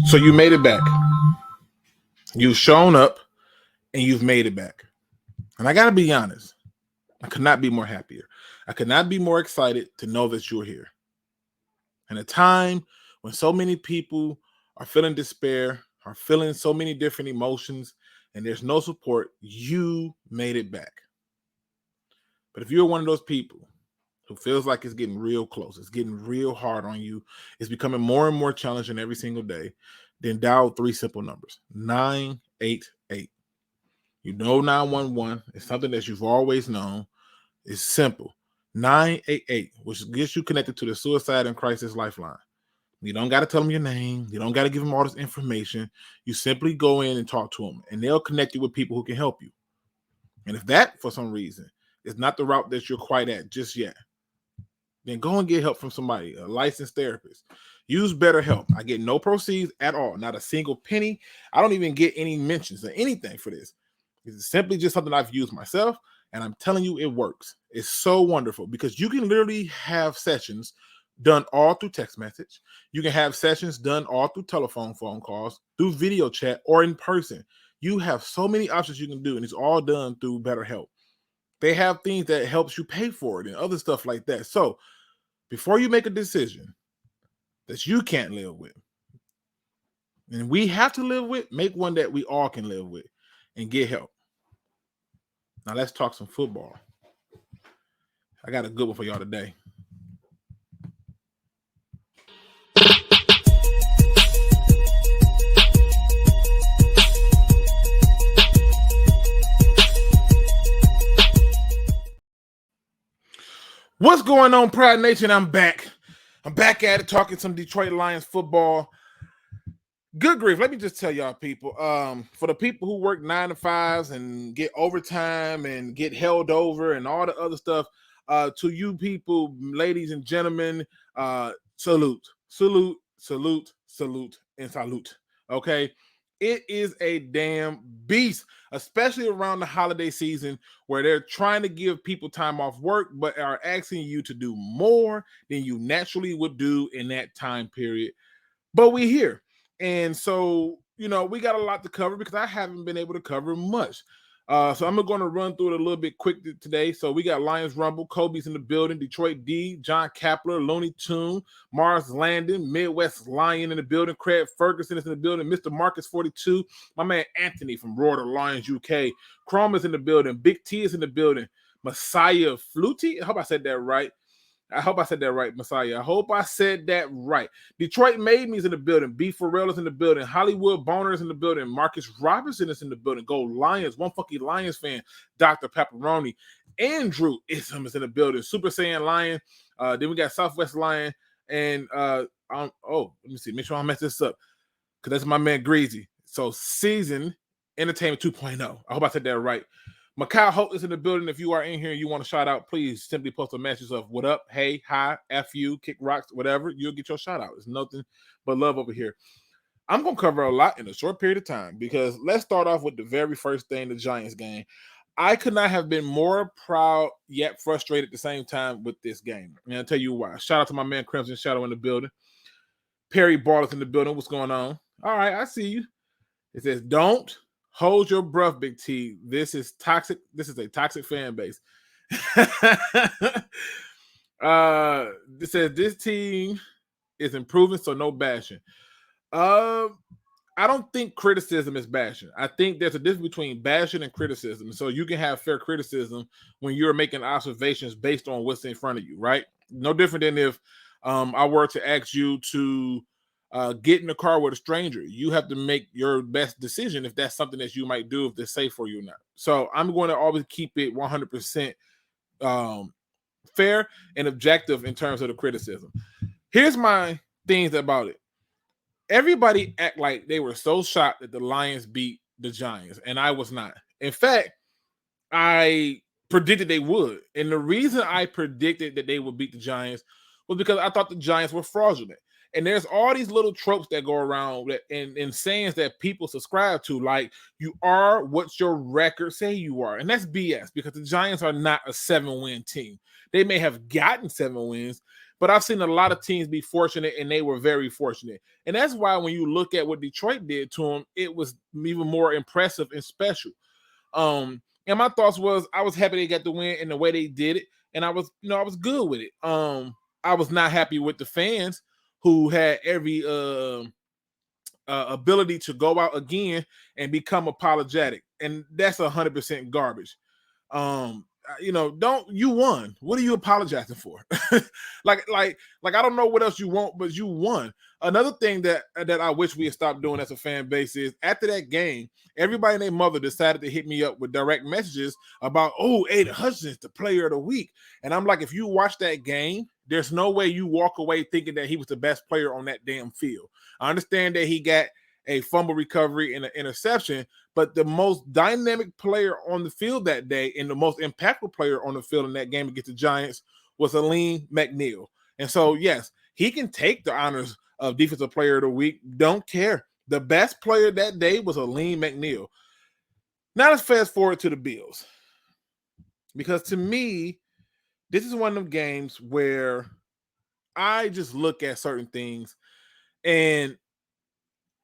So you made it back. You've shown up and you've made it back. And I got to be honest, I could not be more happier. I could not be more excited to know that you're here. In a time when so many people are feeling despair, are feeling so many different emotions, and there's no support, you made it back. But if you're one of those people who feels like it's getting real close, it's getting real hard on you, it's becoming more and more challenging every single day, then dial 3 simple numbers, 988. You know 911 is something that you've always known. It's simple. 988, which gets you connected to the Suicide and Crisis Lifeline. You don't got to tell them your name. You don't got to give them all this information. You simply go in and talk to them, and they'll connect you with people who can help you. And if that, for some reason, is not the route that you're quite at just yet, then go and get help from somebody, a licensed therapist. Use BetterHelp. I get no proceeds at all, not a single penny. I don't even get any mentions or anything for this. It's simply just something I've used myself, and I'm telling you, it works. It's so wonderful because you can literally have sessions done all through text message. You can have sessions done all through telephone phone calls, through video chat, or in person. You have so many options you can do, and it's all done through BetterHelp. They have things that helps you pay for it and other stuff like that. So before you make a decision that you can't live with, and we have to live with, make one that we all can live with and get help. Now let's talk some football. I got a good one for y'all today. What's going on, Proud Nation? I'm back. I'm back at it, talking some Detroit Lions football. Good grief. Let me just tell y'all people, for the people who work 9 to 5s and get overtime and get held over and all the other stuff, to you people, ladies and gentlemen, salute, salute, salute, salute, and salute. Okay? It is a damn beast, especially around the holiday season where they're trying to give people time off work, but are asking you to do more than you naturally would do in that time period. But we're here. And so, you know, we got a lot to cover because I haven't been able to cover much. So I'm going to run through it a little bit quick today. So we got Lions Rumble, Kobe's in the building, Detroit D, Jon Kapler, Looney Tune, Mars Landon, Midwest Lion in the building, Craig Ferguson is in the building, Mr. Marcus 42, my man Anthony from Roar to Lions UK, Chrome is in the building, Big T is in the building, Messiah Flutie, I hope I said that right. Messiah. I hope I said that right. Detroit Made Me is in the building. B. Farrell is in the building. Hollywood Boner is in the building. Marcus Robinson is in the building. Go Lions. One funky Lions fan. Dr. Pepperoni. Andrew Ism is in the building. Super Saiyan Lion. Then we got Southwest Lion. And, let me see. Make sure I don't mess this up. Because that's my man Greasy. So, Season Entertainment 2.0. I hope I said that right. Mikhail Holt is in the building. If you are in here and you want to shout out, please simply post a message of what up, hey, hi, F you, kick rocks, whatever. You'll get your shout out. It's nothing but love over here. I'm going to cover a lot in a short period of time because let's start off with the very first thing, the Giants game. I could not have been more proud yet frustrated at the same time with this game. And I'll tell you why. Shout out to my man Crimson Shadow in the building. Perry Ball is in the building. What's going on? All right, I see you. It says, don't hold your breath, Big T. This is toxic. This is a toxic fan base. It says this team is improving, so no bashing. I don't think criticism is bashing. I think there's a difference between bashing and criticism. So you can have fair criticism when you're making observations based on what's in front of you, right? No different than if I were to ask you to get in the car with a stranger. You have to make your best decision if that's something that you might do, if they're safe for you or not. So I'm going to always keep it 100% fair and objective in terms of the criticism. Here's my things about it. Everybody act like they were so shocked that the Lions beat the Giants, and I was not. In fact, I predicted they would. And the reason I predicted that they would beat the Giants was because I thought the Giants were fraudulent. And there's all these little tropes that go around and sayings that people subscribe to, like you are what your record say you are. And that's BS because the Giants are not a 7-win team. They may have gotten 7 wins, But I've seen a lot of teams be fortunate, and they were very fortunate. And that's why when you look at what Detroit did to them, it was even more impressive and special. And my thoughts was I was happy they got the win and the way they did it, and I was good with it. I was not happy with the fans who had every ability to go out again and become apologetic, and that's 100% garbage. Don't you won? What are you apologizing for? like I don't know what else you want, but you won. Another thing that I wish we had stopped doing as a fan base is after that game, everybody and their mother decided to hit me up with direct messages about, Aiden Hutchinson's the player of the week. And I'm like, if you watch that game, there's no way you walk away thinking that he was the best player on that damn field. I understand that he got a fumble recovery and an interception, but the most dynamic player on the field that day and the most impactful player on the field in that game against the Giants was Alim McNeill. And so, yes, he can take the honors of Defensive Player of the Week. Don't care. The best player that day was Alim McNeill. Now let's fast forward to the Bills. Because to me, this is one of them games where I just look at certain things and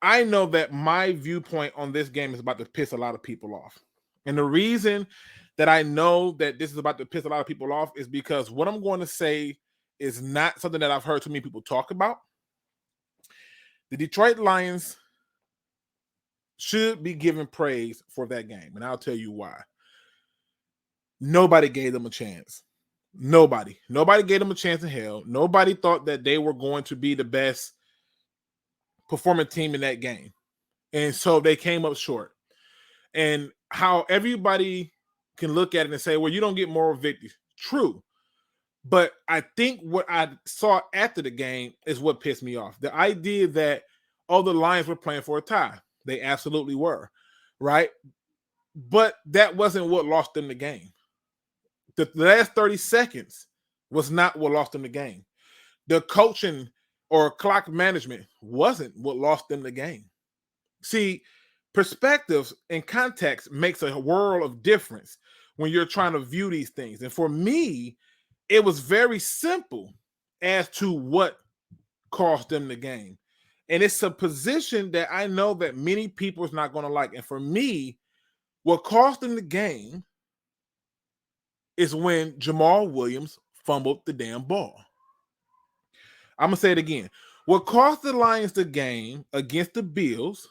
I know that my viewpoint on this game is about to piss a lot of people off. And the reason that I know that this is about to piss a lot of people off is because what I'm going to say is not something that I've heard too many people talk about. The Detroit Lions should be given praise for that game, and I'll tell you why. Nobody gave them a chance. Nobody gave them a chance in hell. Nobody thought that they were going to be the best performing team in that game. And so they came up short. And how everybody can look at it and say, well, you don't get moral victories. True. But I think what I saw after the game is what pissed me off. The idea that, the Lions were playing for a tie. They absolutely were. Right? But that wasn't what lost them the game. The last 30 seconds was not what lost them the game. The coaching or clock management wasn't what lost them the game. See, perspectives and context makes a world of difference when you're trying to view these things. And for me, it was very simple as to what cost them the game. And it's a position that I know that many people is not going to like. And for me, what cost them the game is when Jamal Williams fumbled the damn ball. I'm going to say it again. What cost the Lions the game against the Bills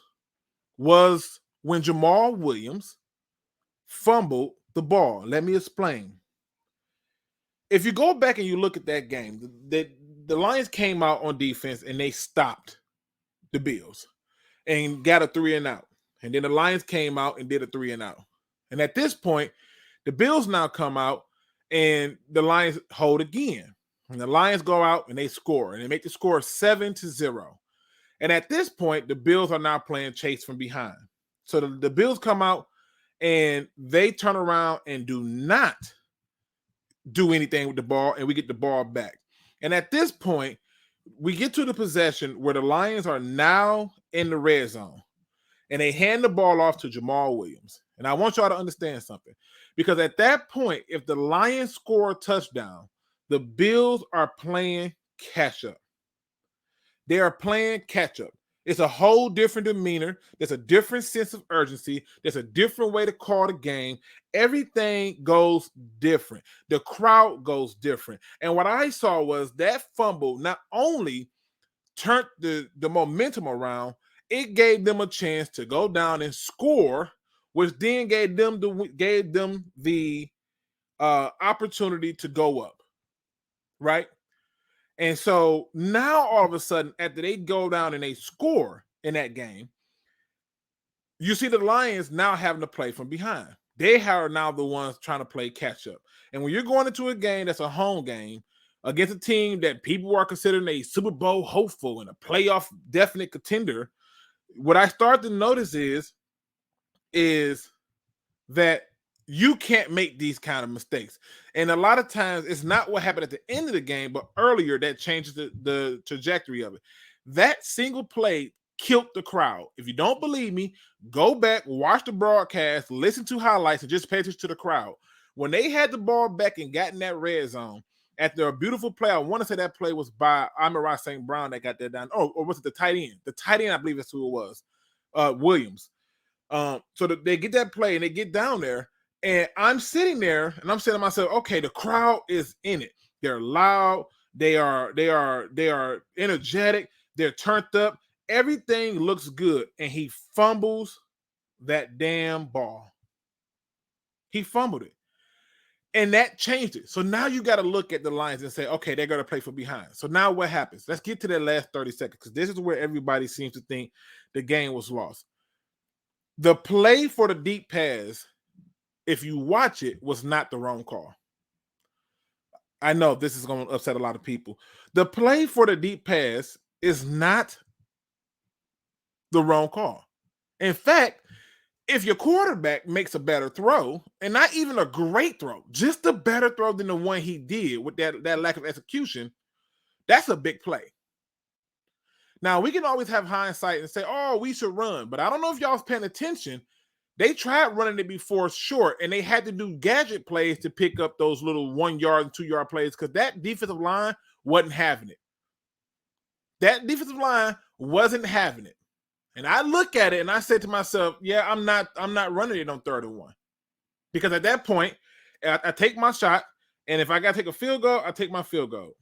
was when Jamal Williams fumbled the ball. Let me explain. If you go back and you look at that game, the Lions came out on defense and they stopped the Bills and got a 3-and-out. And then the Lions came out and did a 3-and-out. And at this point, the Bills now come out and the Lions hold again. And the Lions go out and they score. And they make the score 7-0. And at this point, the Bills are now playing chase from behind. So the Bills come out and they turn around and do not do anything with the ball, and we get the ball back. And at this point, we get to the possession where the Lions are now in the red zone. And they hand the ball off to Jamal Williams. And I want y'all to understand something. Because at that point, if the Lions score a touchdown, the Bills are playing catch-up. They are playing catch-up. It's a whole different demeanor. There's a different sense of urgency. There's a different way to call the game. Everything goes different. The crowd goes different. And what I saw was that fumble not only turned the momentum around, it gave them a chance to go down and score, which then gave them the opportunity to go up, right? And so now all of a sudden, after they go down and they score in that game, you see the Lions now having to play from behind. They are now the ones trying to play catch up. And when you're going into a game that's a home game against a team that people are considering a Super Bowl hopeful and a playoff definite contender, what I start to notice is that you can't make these kind of mistakes. And a lot of times it's not what happened at the end of the game, but earlier that changes the trajectory of it. That single play killed the crowd. If you don't believe me, go back, watch the broadcast, listen to highlights, and just pay attention to the crowd. When they had the ball back and got in that red zone, after a beautiful play. I want to say that play was by Amon-Ra St. Brown that got that down. Oh, or was it the tight end? The tight end, I believe that's who it was. Williams. So they get that play and they get down there, and I'm sitting there and I'm saying to myself, okay, the crowd is in it. They're loud. They are energetic. They're turned up. Everything looks good, and he fumbles that damn ball. He fumbled it. And that changed it. So now you got to look at the Lions and say, okay, they're going to play from behind. So now what happens? Let's get to that last 30 seconds, because this is where everybody seems to think the game was lost. The play for the deep pass, if you watch it, was not the wrong call. I know this is going to upset a lot of people. The play for the deep pass is not the wrong call. In fact, if your quarterback makes a better throw, and not even a great throw, just a better throw than the one he did with that lack of execution, that's a big play. Now, we can always have hindsight and say, oh, we should run. But I don't know if y'all was paying attention. They tried running it before short, and they had to do gadget plays to pick up those little 1 yard and 2 yard plays, because that defensive line wasn't having it. That defensive line wasn't having it. And I look at it and I said to myself, yeah, I'm not running it on 3rd and 1. Because at that point, I take my shot, and if I got to take a field goal, I take my field goal.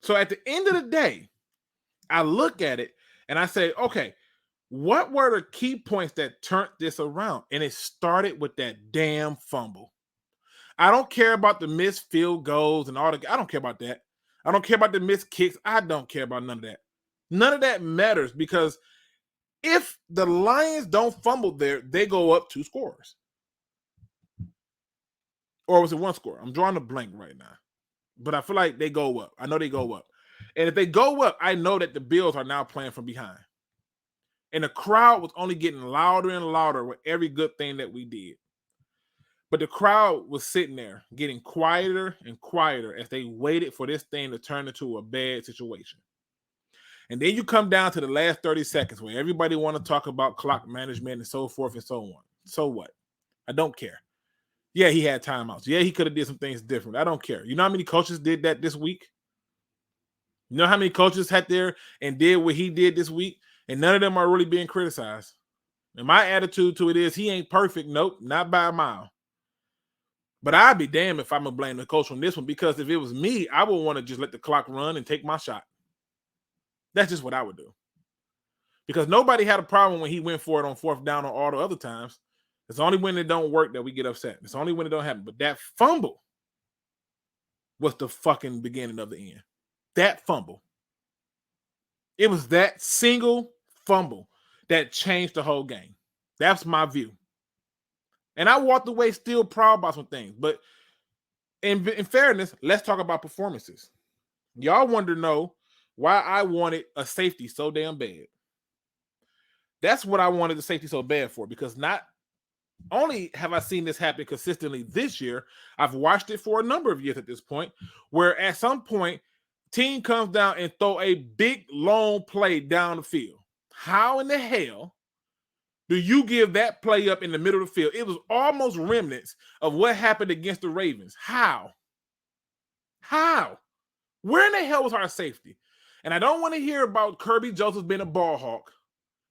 So at the end of the day, I look at it and I say, okay, what were the key points that turned this around? And it started with that damn fumble. I don't care about the missed field goals and all the, I don't care about that. I don't care about the missed kicks. I don't care about none of that. None of that matters, because if the Lions don't fumble there, they go up 2 scores. Or was it 1 score? I'm drawing a blank right now. But I feel like they go up. I know they go up. And if they go up, I know that the Bills are now playing from behind. And the crowd was only getting louder and louder with every good thing that we did. But the crowd was sitting there getting quieter and quieter as they waited for this thing to turn into a bad situation. And then you come down to the last 30 seconds where everybody want to talk about clock management and so forth and so on. So what? I don't care. Yeah, he had timeouts. Yeah, he could have did some things different. I don't care. You know how many coaches did that this week? You know how many coaches sat there and did what he did this week? And none of them are really being criticized. And my attitude to it is he ain't perfect. Nope, not by a mile. But I'd be damned if I'm going to blame the coach on this one, because if it was me, I would want to just let the clock run and take my shot. That's just what I would do. Because nobody had a problem when he went for it on 4th down on all the other times. It's only when it don't work that we get upset. It's only when it don't happen. But that fumble was the fucking beginning of the end. That fumble. It was that single fumble that changed the whole game. That's my view. And I walked away still proud about some things. But in fairness, let's talk about performances. Y'all want to know why I wanted a safety so damn bad. That's what I wanted the safety so bad for, because not only have I seen this happen consistently this year, I've watched it for a number of years at this point, where at some point, team comes down and throw a big, long play down the field. How in the hell do you give that play up in the middle of the field? It was almost remnants of what happened against the Ravens. How? Where in the hell was our safety? And I don't want to hear about Kirby Joseph being a ball hawk,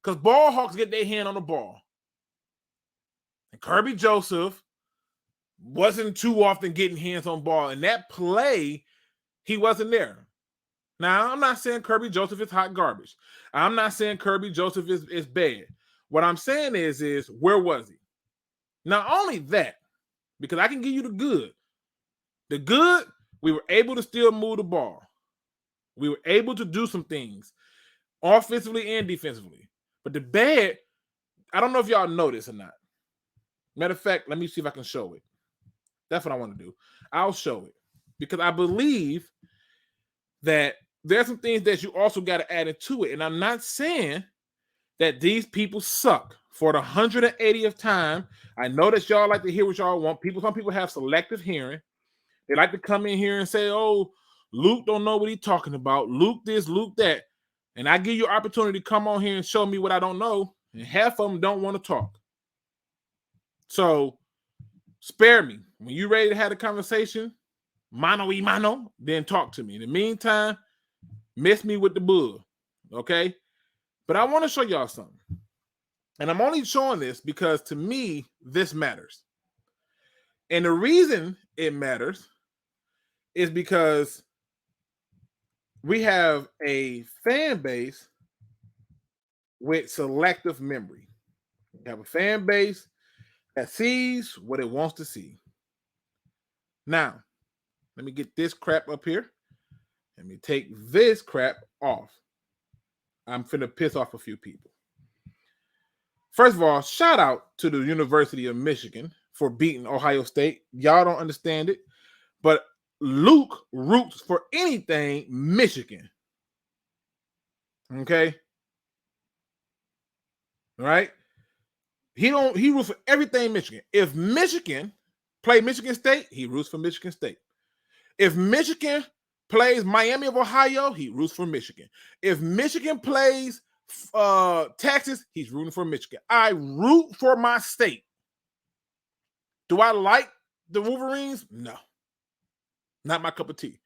because ball hawks get their hand on the ball. And Kirby Joseph wasn't too often getting hands on ball. And that play, he wasn't there. Now, I'm not saying Kirby Joseph is hot garbage. I'm not saying Kirby Joseph is bad. What I'm saying is where was he? Not only that, because I can give you the good. The good, we were able to still move the ball. We were able to do some things offensively and defensively. But the bad, I don't know if y'all know this or not. Matter of fact, let me see if I can show it. That's what I want to do. I'll show it, because I believe that there's some things that you also got to add into it. And I'm not saying that these people suck. For the 180th time, I know that y'all like to hear what y'all want. Some people have selective hearing. They like to come in here and say, oh, Luke don't know what he's talking about. Luke this, Luke that. And I give you an opportunity to come on here and show me what I don't know. And half of them don't want to talk. So spare me. When you ready to have a conversation, mano y mano, then talk to me. In the meantime, miss me with the bull, okay? But I want to show y'all something. And I'm only showing this because, to me, this matters. And the reason it matters is because we have a fan base with selective memory. We have a fan base that sees what it wants to see. Now, let me get this crap up here. Let me take this crap off. I'm finna piss off a few people. First of all, shout out to the University of Michigan for beating Ohio State. Y'all don't understand it, but Luke roots for anything Michigan. Okay? All right? He roots for everything Michigan. If Michigan play Michigan State, he roots for Michigan State. If Michigan plays Miami of Ohio, he roots for Michigan. If Michigan plays Texas, he's rooting for Michigan. I root for my state. Do I like the Wolverines? No. Not my cup of tea.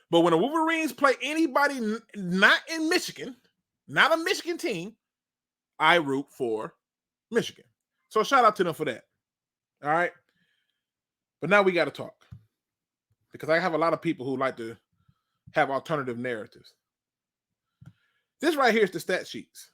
But when the Wolverines play anybody not in Michigan, not a Michigan team, I root for Michigan. So shout out to them for that. All right? But now we got to talk. Because I have a lot of people who like to have alternative narratives. This right here is the stat sheets.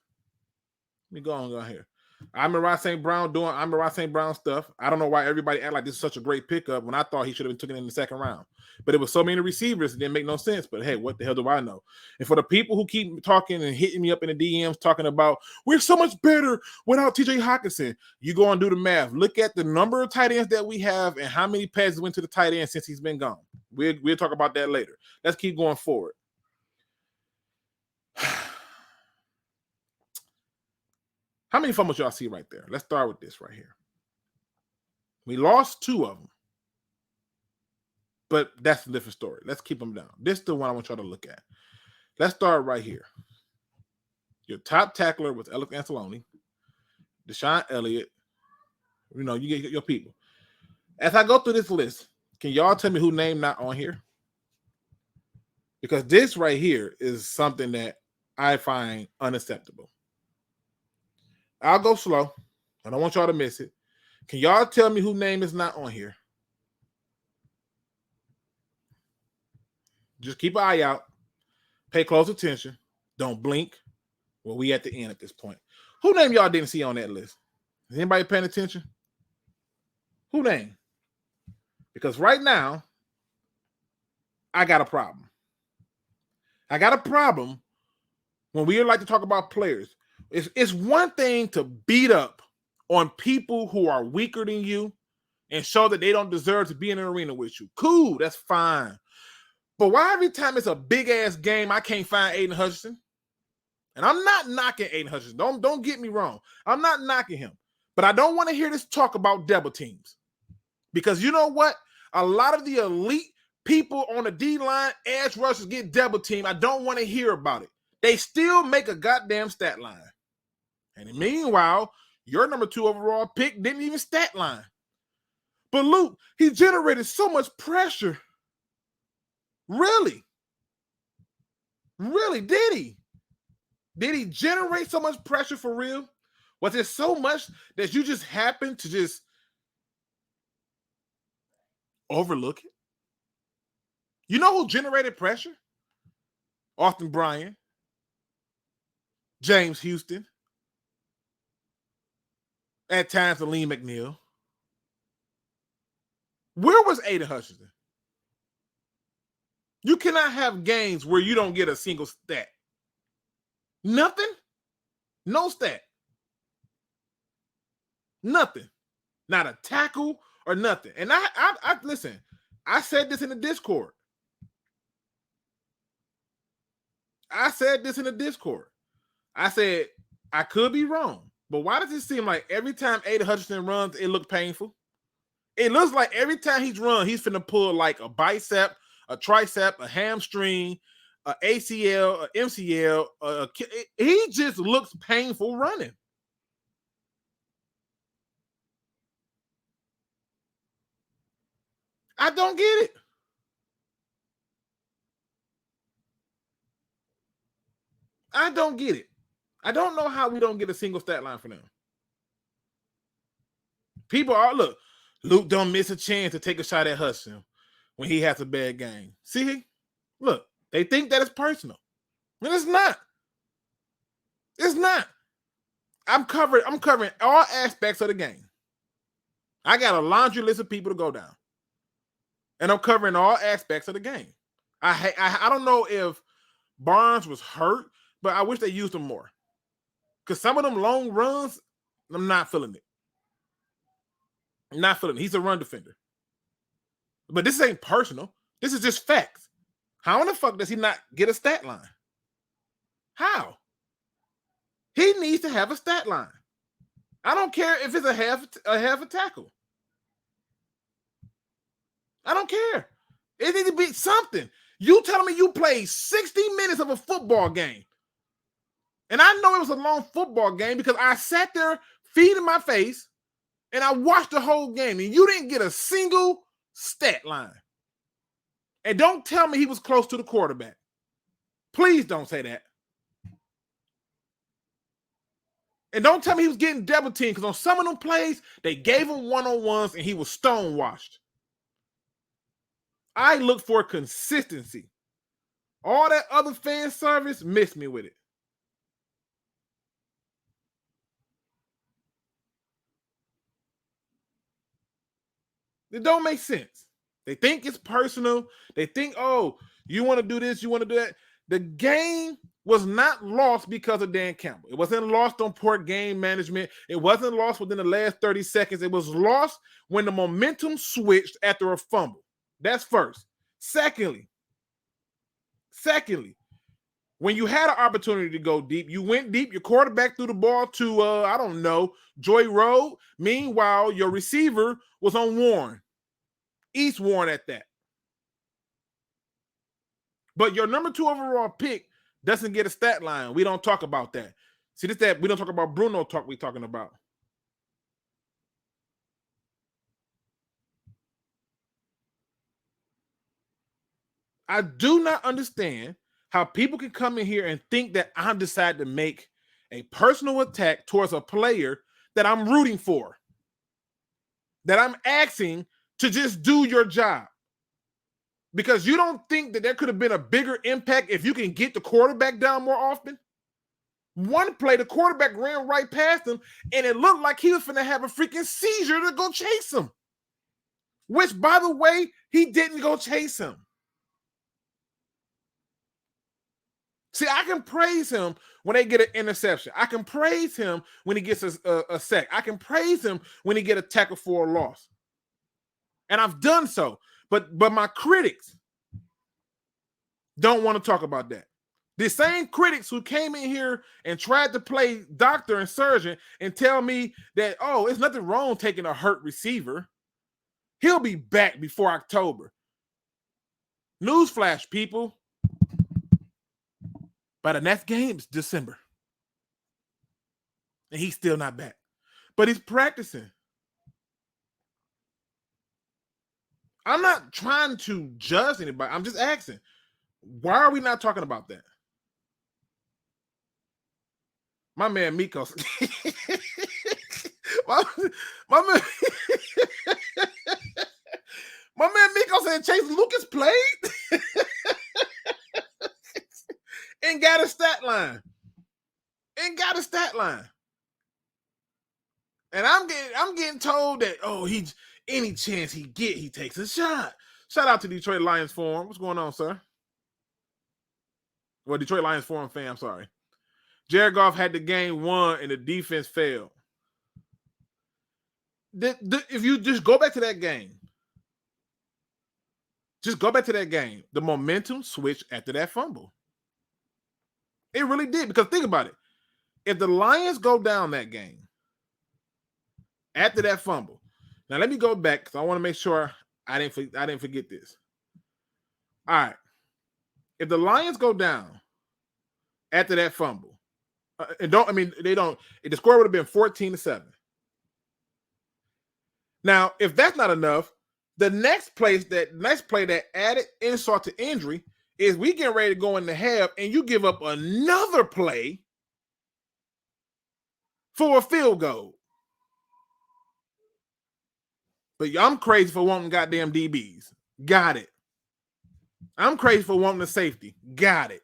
Let me go on here. I'm Amon-Ra St. Brown doing Amon-Ra St. Brown stuff. I don't know why everybody act like this is such a great pickup when I thought he should have been taken in the second round. But it was so many receivers, it didn't make no sense. But hey, what the hell do I know? And for the people who keep talking and hitting me up in the DMs talking about, we're so much better without TJ Hockenson, you go and do the math. Look at the number of tight ends that we have and how many passes went to the tight end since he's been gone. We'll talk about that later. Let's keep going forward. How many fumbles y'all see right there? Let's start with this right here. We lost 2 of them. But that's a different story. Let's keep them down. This is the one I want y'all to look at. Let's start right here. Your top tackler was Alex Anzalone, Deshaun Elliott. You know, you get your people. As I go through this list, can y'all tell me who name not on here? Because this right here is something that I find unacceptable. I'll go slow. I don't want y'all to miss it. Can y'all tell me who name is not on here? Just keep an eye out. Pay close attention. Don't blink. Well, we at the end at this point. Who name y'all didn't see on that list? Is anybody paying attention? Who name? Because right now, I got a problem. I got a problem when we like to talk about players. It's one thing to beat up on people who are weaker than you and show that they don't deserve to be in an arena with you. Cool, that's fine. But why every time it's a big-ass game, I can't find Aiden Hutchinson? And I'm not knocking Aiden Hutchinson. Don't get me wrong. I'm not knocking him. But I don't want to hear this talk about double teams. Because you know what? A lot of the elite people on the D-line, edge rushers get double team. I don't want to hear about it. They still make a goddamn stat line. And meanwhile, your number 2 overall pick didn't even stat line. But Luke, he generated so much pressure. Really? Really, did he? Did he generate so much pressure for real? Was it so much that you just happened to just overlook it? You know who generated pressure? Austin Bryant, James Houston, at times Aleem McNeil. Where was Aiden Hutchinson? You cannot have games where you don't get a single stat. Nothing? No stat. Nothing. Not a tackle or nothing. And I listen, I said this in the Discord. I said I could be wrong. But why does it seem like every time Aiden Hutchinson runs, it looks painful? It looks like every time he's run, he's finna pull like a bicep, a tricep, a hamstring, a ACL, a MCL. He just looks painful running. I don't get it. I don't get it. I don't know how we don't get a single stat line for them. People are, look, Luke don't miss a chance to take a shot at Hudson when he has a bad game. See, look, they think that it's personal. And it's not. It's not. I'm covering all aspects of the game. I got a laundry list of people to go down. And I'm covering all aspects of the game. I don't know if Barnes was hurt, but I wish they used him more. Because some of them long runs, I'm not feeling it. I'm not feeling it. He's a run defender. But this ain't personal. This is just facts. How in the fuck does he not get a stat line? How? He needs to have a stat line. I don't care if it's a half a tackle. I don't care. It needs to be something. You telling me you played 60 minutes of a football game. And I know it was a long football game because I sat there feeding my face and I watched the whole game and you didn't get a single stat line. And don't tell me he was close to the quarterback. Please don't say that. And don't tell me he was getting double teamed because on some of them plays, they gave him one-on-ones and he was stonewashed. I look for consistency. All that other fan service missed me with it. It don't make sense. They think it's personal. They think, oh, you want to do this, you want to do that. The game was not lost because of Dan Campbell. It wasn't lost on poor game management. It wasn't lost within the last 30 seconds. It was lost when the momentum switched after a fumble. That's first. Secondly, when you had an opportunity to go deep, you went deep. Your quarterback threw the ball to, I don't know, Joy Road. Meanwhile, your receiver was on Warren. East Warren at that. But your number 2 overall pick doesn't get a stat line. We don't talk about that. See, this that we don't talk about Bruno talk we're talking about. I do not understand how people can come in here and think that I'm decided to make a personal attack towards a player that I'm rooting for, that I'm asking to just do your job. Because you don't think that there could have been a bigger impact if you can get the quarterback down more often? One play, the quarterback ran right past him, and it looked like he was finna have a freaking seizure to go chase him. Which, by the way, he didn't go chase him. See, I can praise him when they get an interception. I can praise him when he gets a sack. I can praise him when he get a tackle for a loss. And I've done so. But my critics don't want to talk about that. The same critics who came in here and tried to play doctor and surgeon and tell me that, oh, it's nothing wrong taking a hurt receiver. He'll be back before October. Newsflash, people. By the next game, it's December. And he's still not back. But he's practicing. I'm not trying to judge anybody. I'm just asking, why are we not talking about that? My man Mikos. my man Mikos said Chase Lucas played and got a stat line. And I'm getting told that, oh, any chance he takes a shot. Shout out to Detroit Lions Forum. What's going on, sir? Well, Detroit Lions Forum fan, I'm sorry. Jared Goff had the game won and the defense failed. If you just go back to that game, the momentum switched after that fumble. It really did, because think about it. If the Lions go down that game after that fumble, now let me go back because I want to make sure I didn't forget this. All right. If the Lions go down after that fumble, the score would have been 14-7. Now, if that's not enough, The next play that added insult to injury is we getting ready to go in the half, and you give up another play for a field goal. But I'm crazy for wanting goddamn DBs. Got it. I'm crazy for wanting a safety. Got it.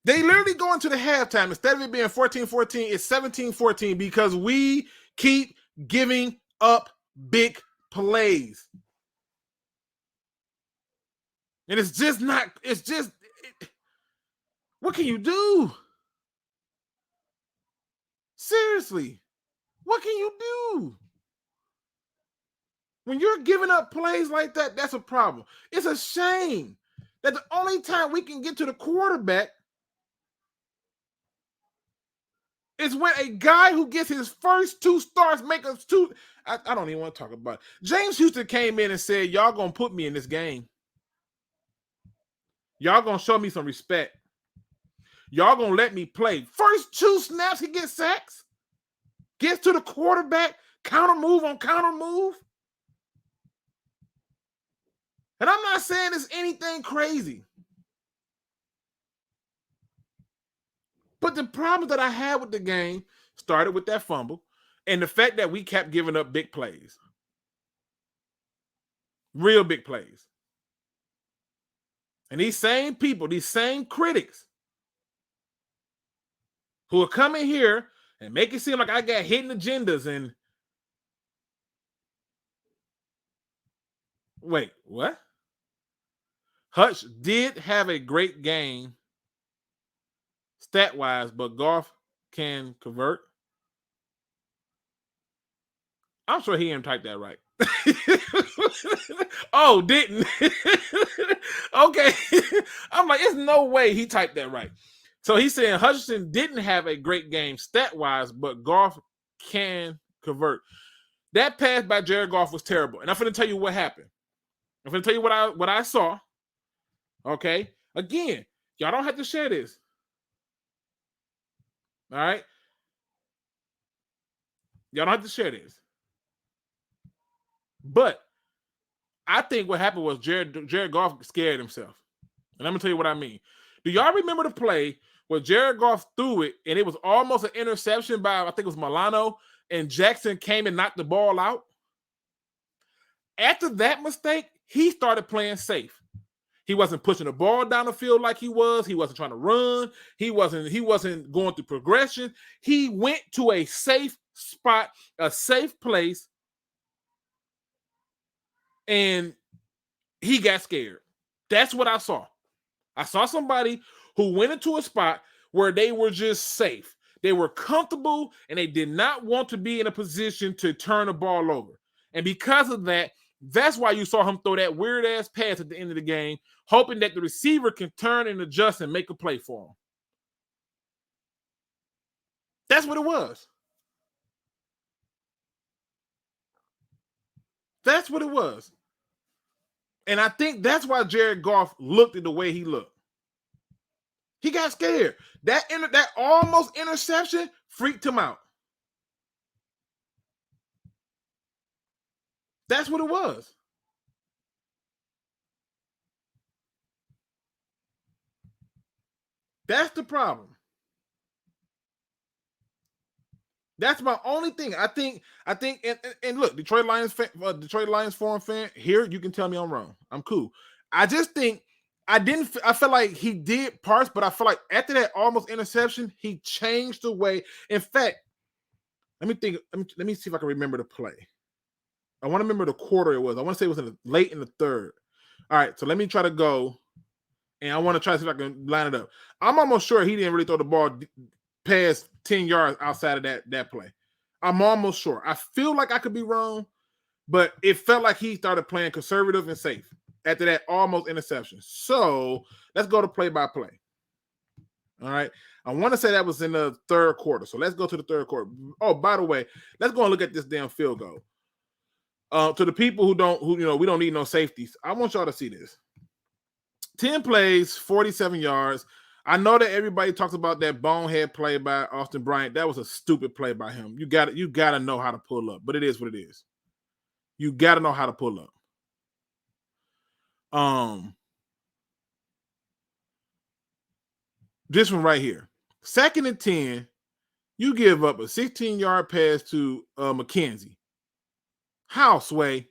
They literally go into the halftime. Instead of it being 14-14, it's 17-14 because we keep giving up big plays. And what can you do? Seriously, what can you do? When you're giving up plays like that, that's a problem. It's a shame that the only time we can get to the quarterback is when a guy who gets his first 2 starts make us 2. I don't even want to talk about it. James Houston came in and said, y'all going to put me in this game. Y'all going to show me some respect. Y'all going to let me play. First 2 snaps, he gets sacks. Gets to the quarterback, counter move on counter move. And I'm not saying it's anything crazy. But the problem that I had with the game started with that fumble and the fact that we kept giving up big plays. Real big plays. And these same people, these same critics who are coming here and make it seem like I got hidden agendas and wait, what? Hutch did have a great game stat-wise, but Goff can convert. I'm sure he didn't type that right. Oh, didn't. Okay. I'm like, there's no way he typed that right. So he's saying Hutchinson didn't have a great game stat-wise, but Goff can convert. That pass by Jared Goff was terrible. And I'm going to tell you what happened. I'm going to tell you what I saw. Okay? Again, y'all don't have to share this. All right? Y'all don't have to share this. But I think what happened was Jared Goff scared himself. And I'm going to tell you what I mean. Do y'all remember the play where Jared Goff threw it and it was almost an interception by, I think it was Milano, and Jackson came and knocked the ball out? After that mistake, he started playing safe. He wasn't pushing the ball down the field like he was. He wasn't trying to run. He wasn't going through progression. He went to a safe spot, a safe place, and he got scared. That's what I saw. I saw somebody who went into a spot where they were just safe. They were comfortable, and they did not want to be in a position to turn the ball over. And because of that, that's why you saw him throw that weird-ass pass at the end of the game, hoping that the receiver can turn and adjust and make a play for him. That's what it was. That's what it was. And I think that's why Jared Goff looked at the way he looked. He got scared. That almost interception freaked him out. That's what it was. That's the problem. That's my only thing. I think, and look, Detroit Lions forum fan, here you can tell me I'm wrong. I'm cool. I just think I felt like he did parts, but I feel like after that almost interception, he changed the way. In fact, let me think. Let me see if I can remember the play. I want to remember the quarter it was. I want to say it was late in the third. All right, so let me try to go, and I want to try to see if I can line it up. I'm almost sure he didn't really throw the ball past 10 yards outside of that play. I'm almost sure. I feel like I could be wrong, but it felt like he started playing conservative and safe after that almost interception. So let's go to play-by-play. All right. I want to say that was in the third quarter. So let's go to the third quarter. Oh, by the way, let's go and look at this damn field goal. To the people who we don't need no safeties, I want y'all to see this. 10 plays, 47 yards. I know that everybody talks about that bonehead play by Austin Bryant. That was a stupid play by him. You got to know how to pull up, but it is what it is. You got to know how to pull up. This one right here. 2nd and 10, you give up a 16-yard pass to McKenzie. How, Sway?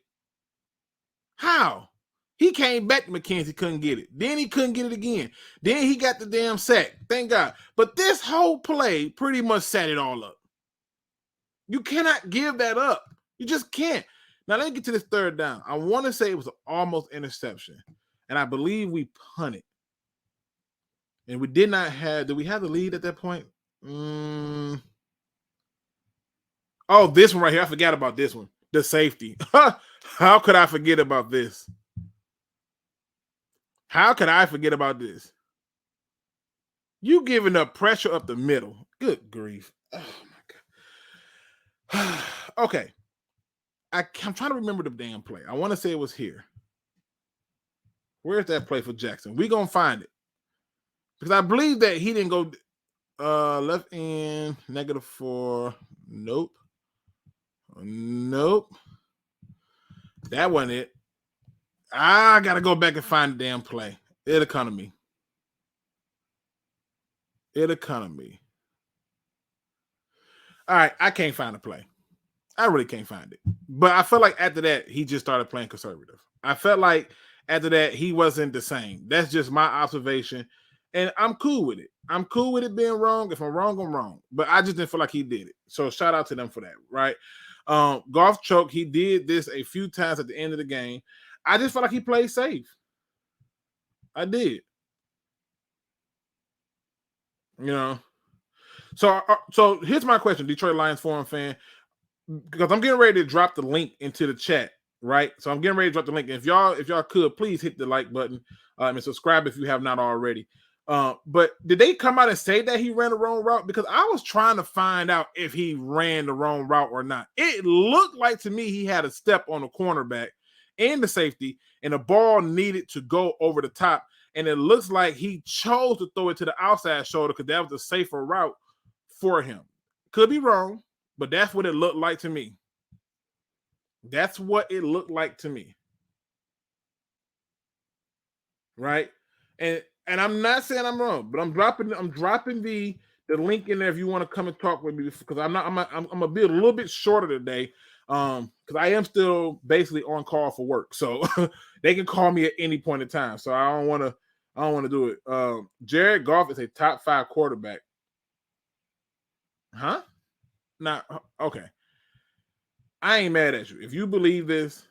How? He came back to McKenzie, couldn't get it. Then he couldn't get it again. Then he got the damn sack. Thank God. But this whole play pretty much set it all up. You cannot give that up. You just can't. Now, let me get to this 3rd down. I want to say it was an almost interception. And I believe we punted. And we did not have, did we have the lead at that point? Oh, this one right here. I forgot about this one. The safety. How could I forget about this? How could I forget about this? You giving up pressure up the middle. Good grief. Oh, my God. Okay. I'm trying to remember the damn play. I want to say it was here. Where's that play for Jackson? We're going to find it. Because I believe that he didn't go left end, -4. Nope. Nope. That wasn't it. I got to go back and find the damn play. It'll come to me. It'll come to me. All right, I can't find the play. I really can't find it. But I felt like after that, he just started playing conservative. I felt like after that, he wasn't the same. That's just my observation. And I'm cool with it. I'm cool with it being wrong. If I'm wrong, I'm wrong. But I just didn't feel like he did it. So shout out to them for that, right? Golf choke, he did this a few times at the end of the game. I just felt like he played safe. I did. You know. So here's my question, Detroit Lions Forum fan, because I'm getting ready to drop the link into the chat, right? So I'm getting ready to drop the link. If y'all could, please hit the like button and subscribe if you have not already. But did they come out and say that he ran the wrong route? Because I was trying to find out if he ran the wrong route or not. It looked like to me he had a step on the cornerback and the safety, and the ball needed to go over the top. And it looks like he chose to throw it to the outside shoulder because that was a safer route for him. Could be wrong, but that's what it looked like to me. That's what it looked like to me. Right? And I'm not saying I'm wrong, but I'm dropping the link in there if you want to come and talk with me, because I'm gonna be a little bit shorter today. Because I am still basically on call for work. So they can call me at any point in time. So I don't want to do it. Jared Goff is a top 5 quarterback. Huh? Not okay. I ain't mad at you. If you believe this,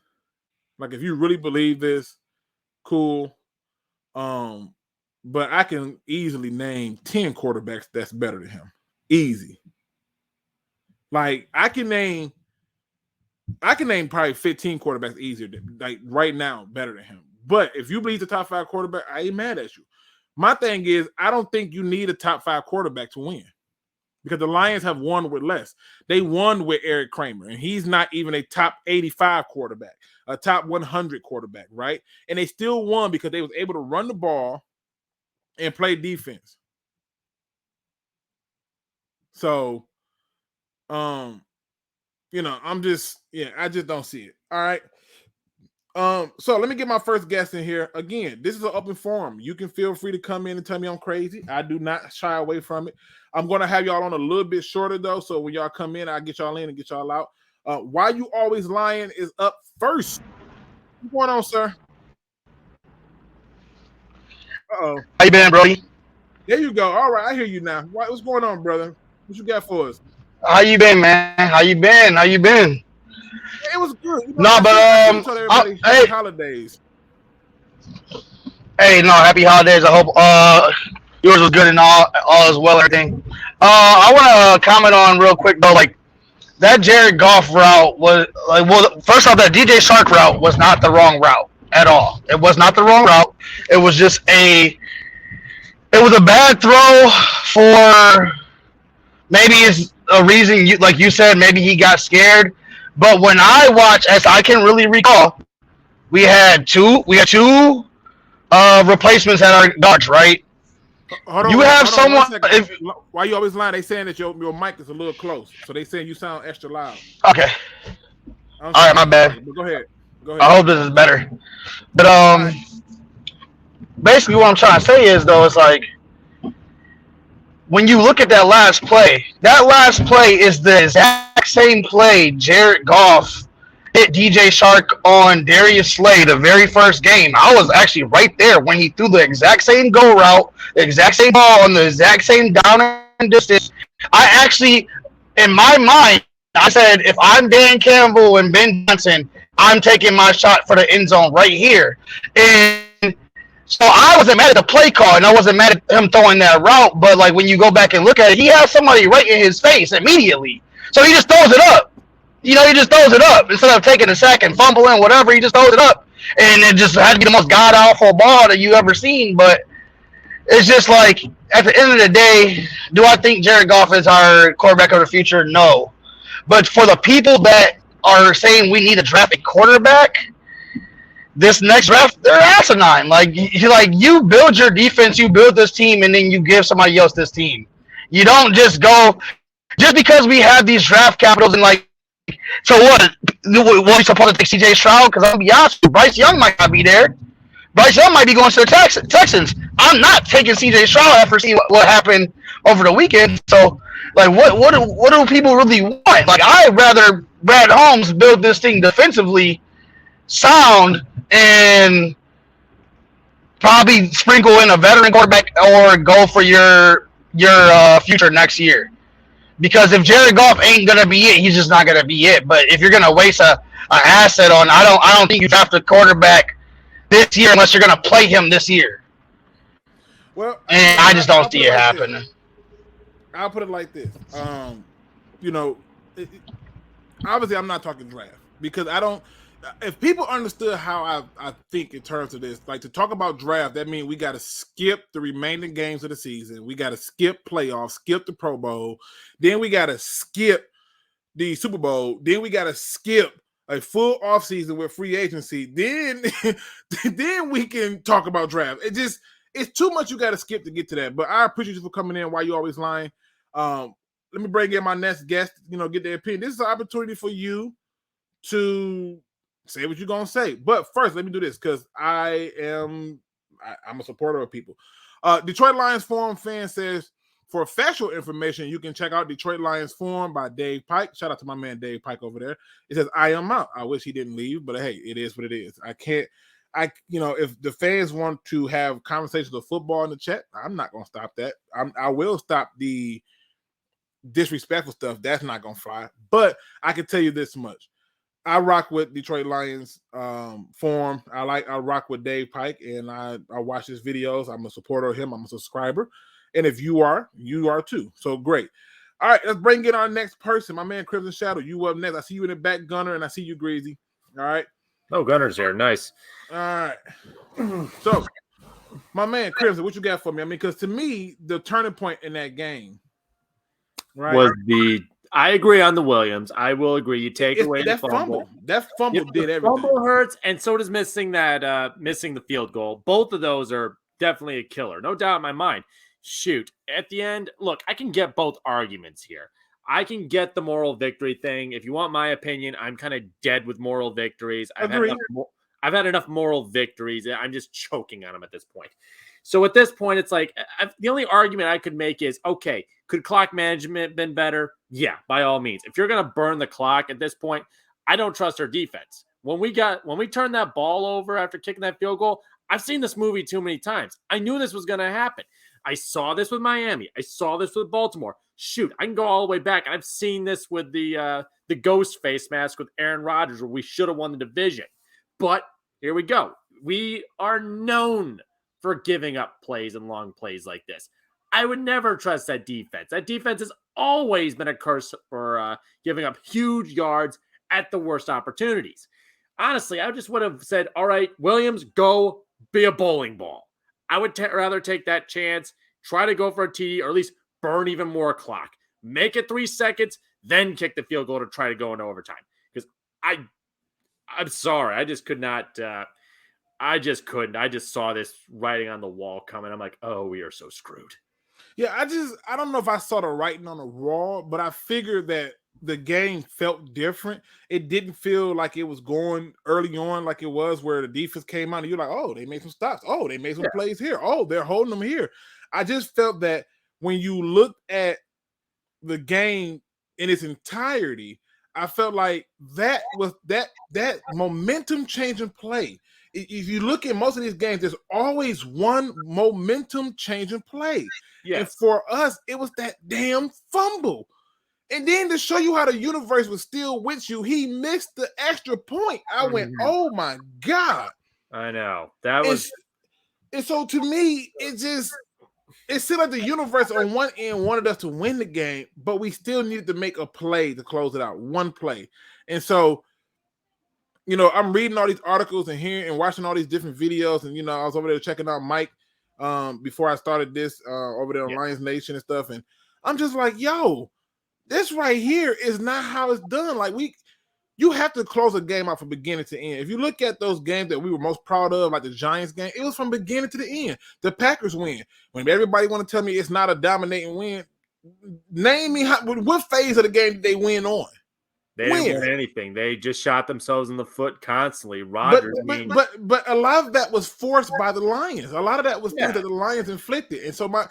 like if you really believe this, cool. But I can easily name 10 quarterbacks that's better than him. Easy. Like I can name probably 15 quarterbacks easier than, like right now, better than him. But if you believe the top 5 quarterback, I ain't mad at you. My thing is, I don't think you need a top 5 quarterback to win, because the Lions have won with less. They won with Eric Kramer, and he's not even a top 85 quarterback, a top 100 quarterback, right? And they still won because they was able to run the ball and play defense. So, I just don't see it. All right. So let me get my first guest in here. Again, this is an open forum. You can feel free to come in and tell me I'm crazy. I do not shy away from it. I'm going to have y'all on a little bit shorter, though, so when y'all come in, I'll get y'all in and get y'all out. Why You Always Lying is up first. What's going on, sir? Uh-oh. How you been, Brody? There you go. All right, I hear you now. What's going on, brother? What you got for us? How you been, man? How you been? It was good. Hey, holidays. Hey, no, happy holidays. I hope yours was good and all is well, everything. I want to comment on real quick though, like that Jared Goff route was like, well, first off, that DJ Shark route was not the wrong route at all. It was not the wrong route. It was just it was a bad throw for maybe it's a reason, like you said, maybe he got scared. But when I watch, as I can really recall, we had two replacements at our guards, right? Hold on, you have someone. Why you always lying? They saying that your mic is a little close, so they saying you sound extra loud. Okay. All right, my bad. Go ahead. I hope this is better. But basically what I'm trying to say is though, it's like when you look at that last play is the exact same play Jared Goff hit DJ Shark on Darius Slay the very first game. I was actually right there when he threw the exact same go route, the exact same ball on the exact same down and distance. I actually, in my mind, I said, if I'm Dan Campbell and Ben Johnson, I'm taking my shot for the end zone right here. And so I wasn't mad at the play call, and I wasn't mad at him throwing that route. But like when you go back and look at it, he has somebody right in his face immediately. So he just throws it up. He just throws it up instead of taking a sack and fumbling, whatever. He just throws it up, and it just had to be the most god awful ball that you ever seen. But it's just like at the end of the day, do I think Jared Goff is our quarterback of the future? No. But for the people that are saying we need to draft a quarterback, this next draft, they're asinine. Like you build your defense, you build this team, and then you give somebody else this team. You don't just go just because we have these draft capitals and like. So what? What we supposed to take C.J. Stroud? Because I'll be honest, Bryce Young might not be there. Bryce Young might be going to the Texans. I'm not taking C.J. Stroud after seeing what happened over the weekend. So, like, what do people really want? Like, I'd rather Brad Holmes build this thing defensively sound and probably sprinkle in a veteran quarterback or go for your future next year. Because if Jared Goff ain't gonna be it, he's just not gonna be it. But if you're gonna waste an asset on, I don't think you draft a quarterback this year unless you're gonna play him this year. Well, and I just don't see it happening. I'll put it like this. Obviously I'm not talking draft because I don't. If people understood how I think in terms of this, like to talk about draft, that means we got to skip the remaining games of the season. We got to skip playoffs, skip the Pro Bowl. Then we got to skip the Super Bowl. Then we got to skip a full offseason with free agency. Then we can talk about draft. It's too much you got to skip to get to that. But I appreciate you for coming in. Why you always lying? Let me bring in my next guest, get their opinion. This is an opportunity for you to say what you're going to say. But first, let me do this because I'm a supporter of people. Detroit Lions Forum fan says, for factual information, you can check out Detroit Lions Forum by Dave Pike. Shout out to my man Dave Pike over there. It says, I am out. I wish he didn't leave, but hey, it is what it is. If the fans want to have conversations of football in the chat, I'm not going to stop that. I will stop the disrespectful stuff. That's not going to fly. But I can tell you this much. I rock with Detroit Lions forum. I rock with Dave Pike, and I watch his videos. I'm a supporter of him. I'm a subscriber. And if you are too. So great. All right, let's bring in our next person. My man Crimson Shadow, you up next. I see you in the back, Gunner, and I see you, Greasy. All right. Oh, Gunner's here. Nice. All right. So, my man Crimson, what you got for me? I mean, because to me, the turning point in that game, right, was I agree on the Williams. I will agree. You take away that the fumble. That fumble did everything. Fumble hurts, and so does missing the field goal. Both of those are definitely a killer. No doubt in my mind. Shoot. At the end, look, I can get both arguments here. I can get the moral victory thing. If you want my opinion, I'm kind of dead with moral victories. I've had enough moral victories. I'm just choking on them at this point. So at this point, it's like the only argument I could make is, okay, could clock management been better? Yeah, by all means. If you're going to burn the clock at this point, I don't trust our defense. When we turned that ball over after kicking that field goal, I've seen this movie too many times. I knew this was going to happen. I saw this with Miami. I saw this with Baltimore. Shoot, I can go all the way back. I've seen this with the ghost face mask with Aaron Rodgers where we should have won the division. But here we go. We are known for giving up plays and long plays like this. I would never trust that defense. That defense has always been a curse for giving up huge yards at the worst opportunities. Honestly, I just would have said, all right, Williams, go be a bowling ball. I would rather take that chance, try to go for a TD, or at least burn even more clock. Make it 3 seconds, then kick the field goal to try to go into overtime. Because I'm sorry, I just could not. I just couldn't. I just saw this writing on the wall coming. I'm like, oh, we are so screwed. Yeah, I don't know if I saw the writing on the wall, but I figured that the game felt different. It didn't feel like it was going early on like it was where the defense came out and you're like, oh, they made some stops. Oh, they made some plays here. Oh, they're holding them here. I just felt that when you looked at the game in its entirety, I felt like that was that momentum changing play. If you look at most of these games, there's always one momentum changing play. Yes. And for us, it was that damn fumble. And then to show you how the universe was still with you, he missed the extra point. I went, oh my God. I know. That was. And so to me, it seemed like the universe on one end wanted us to win the game, but we still needed to make a play to close it out, one play. And so, I'm reading all these articles and hearing and watching all these different videos. And, I was over there checking out Mike before I started this over there on Lions Nation and stuff. And I'm just like, yo, this right here is not how it's done. Like you have to close a game out from beginning to end. If you look at those games that we were most proud of, like the Giants game, it was from beginning to the end. The Packers win. When everybody want to tell me it's not a dominating win, name me what phase of the game did they win on? They didn't win anything. They just shot themselves in the foot constantly. Rodgers, but a lot of that was forced by the Lions. A lot of that was things that the Lions inflicted. And so my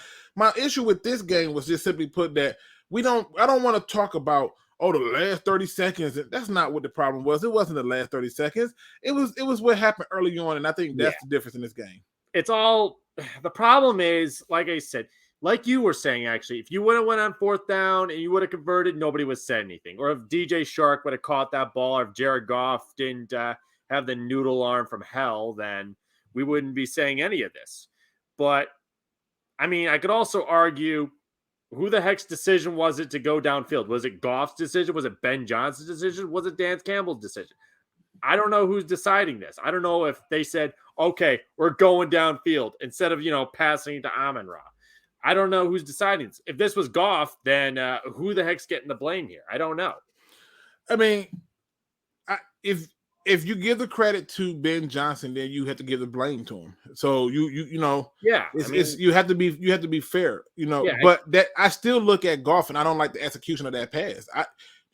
issue with this game was just simply put that I don't want to talk about the last 30 seconds. That's not what the problem was. It wasn't the last 30 seconds. It was what happened early on, and I think that's the difference in this game. It's all the problem is, like I said, like you were saying, actually, if you would have went on fourth down and you would have converted, nobody would have said anything. Or if DJ Shark would have caught that ball, or if Jared Goff didn't have the noodle arm from hell, then we wouldn't be saying any of this. But, I mean, I could also argue, who the heck's decision was it to go downfield? Was it Goff's decision? Was it Ben Johnson's decision? Was it Dan Campbell's decision? I don't know who's deciding this. I don't know if they said, okay, we're going downfield instead of, passing to Amon-Ra. I don't know who's deciding this. If this was Goff, then who the heck's getting the blame here? I don't know. I mean, if you give the credit to Ben Johnson, then you have to give the blame to him. So you have to be fair, But that I still look at Goff and I don't like the execution of that pass.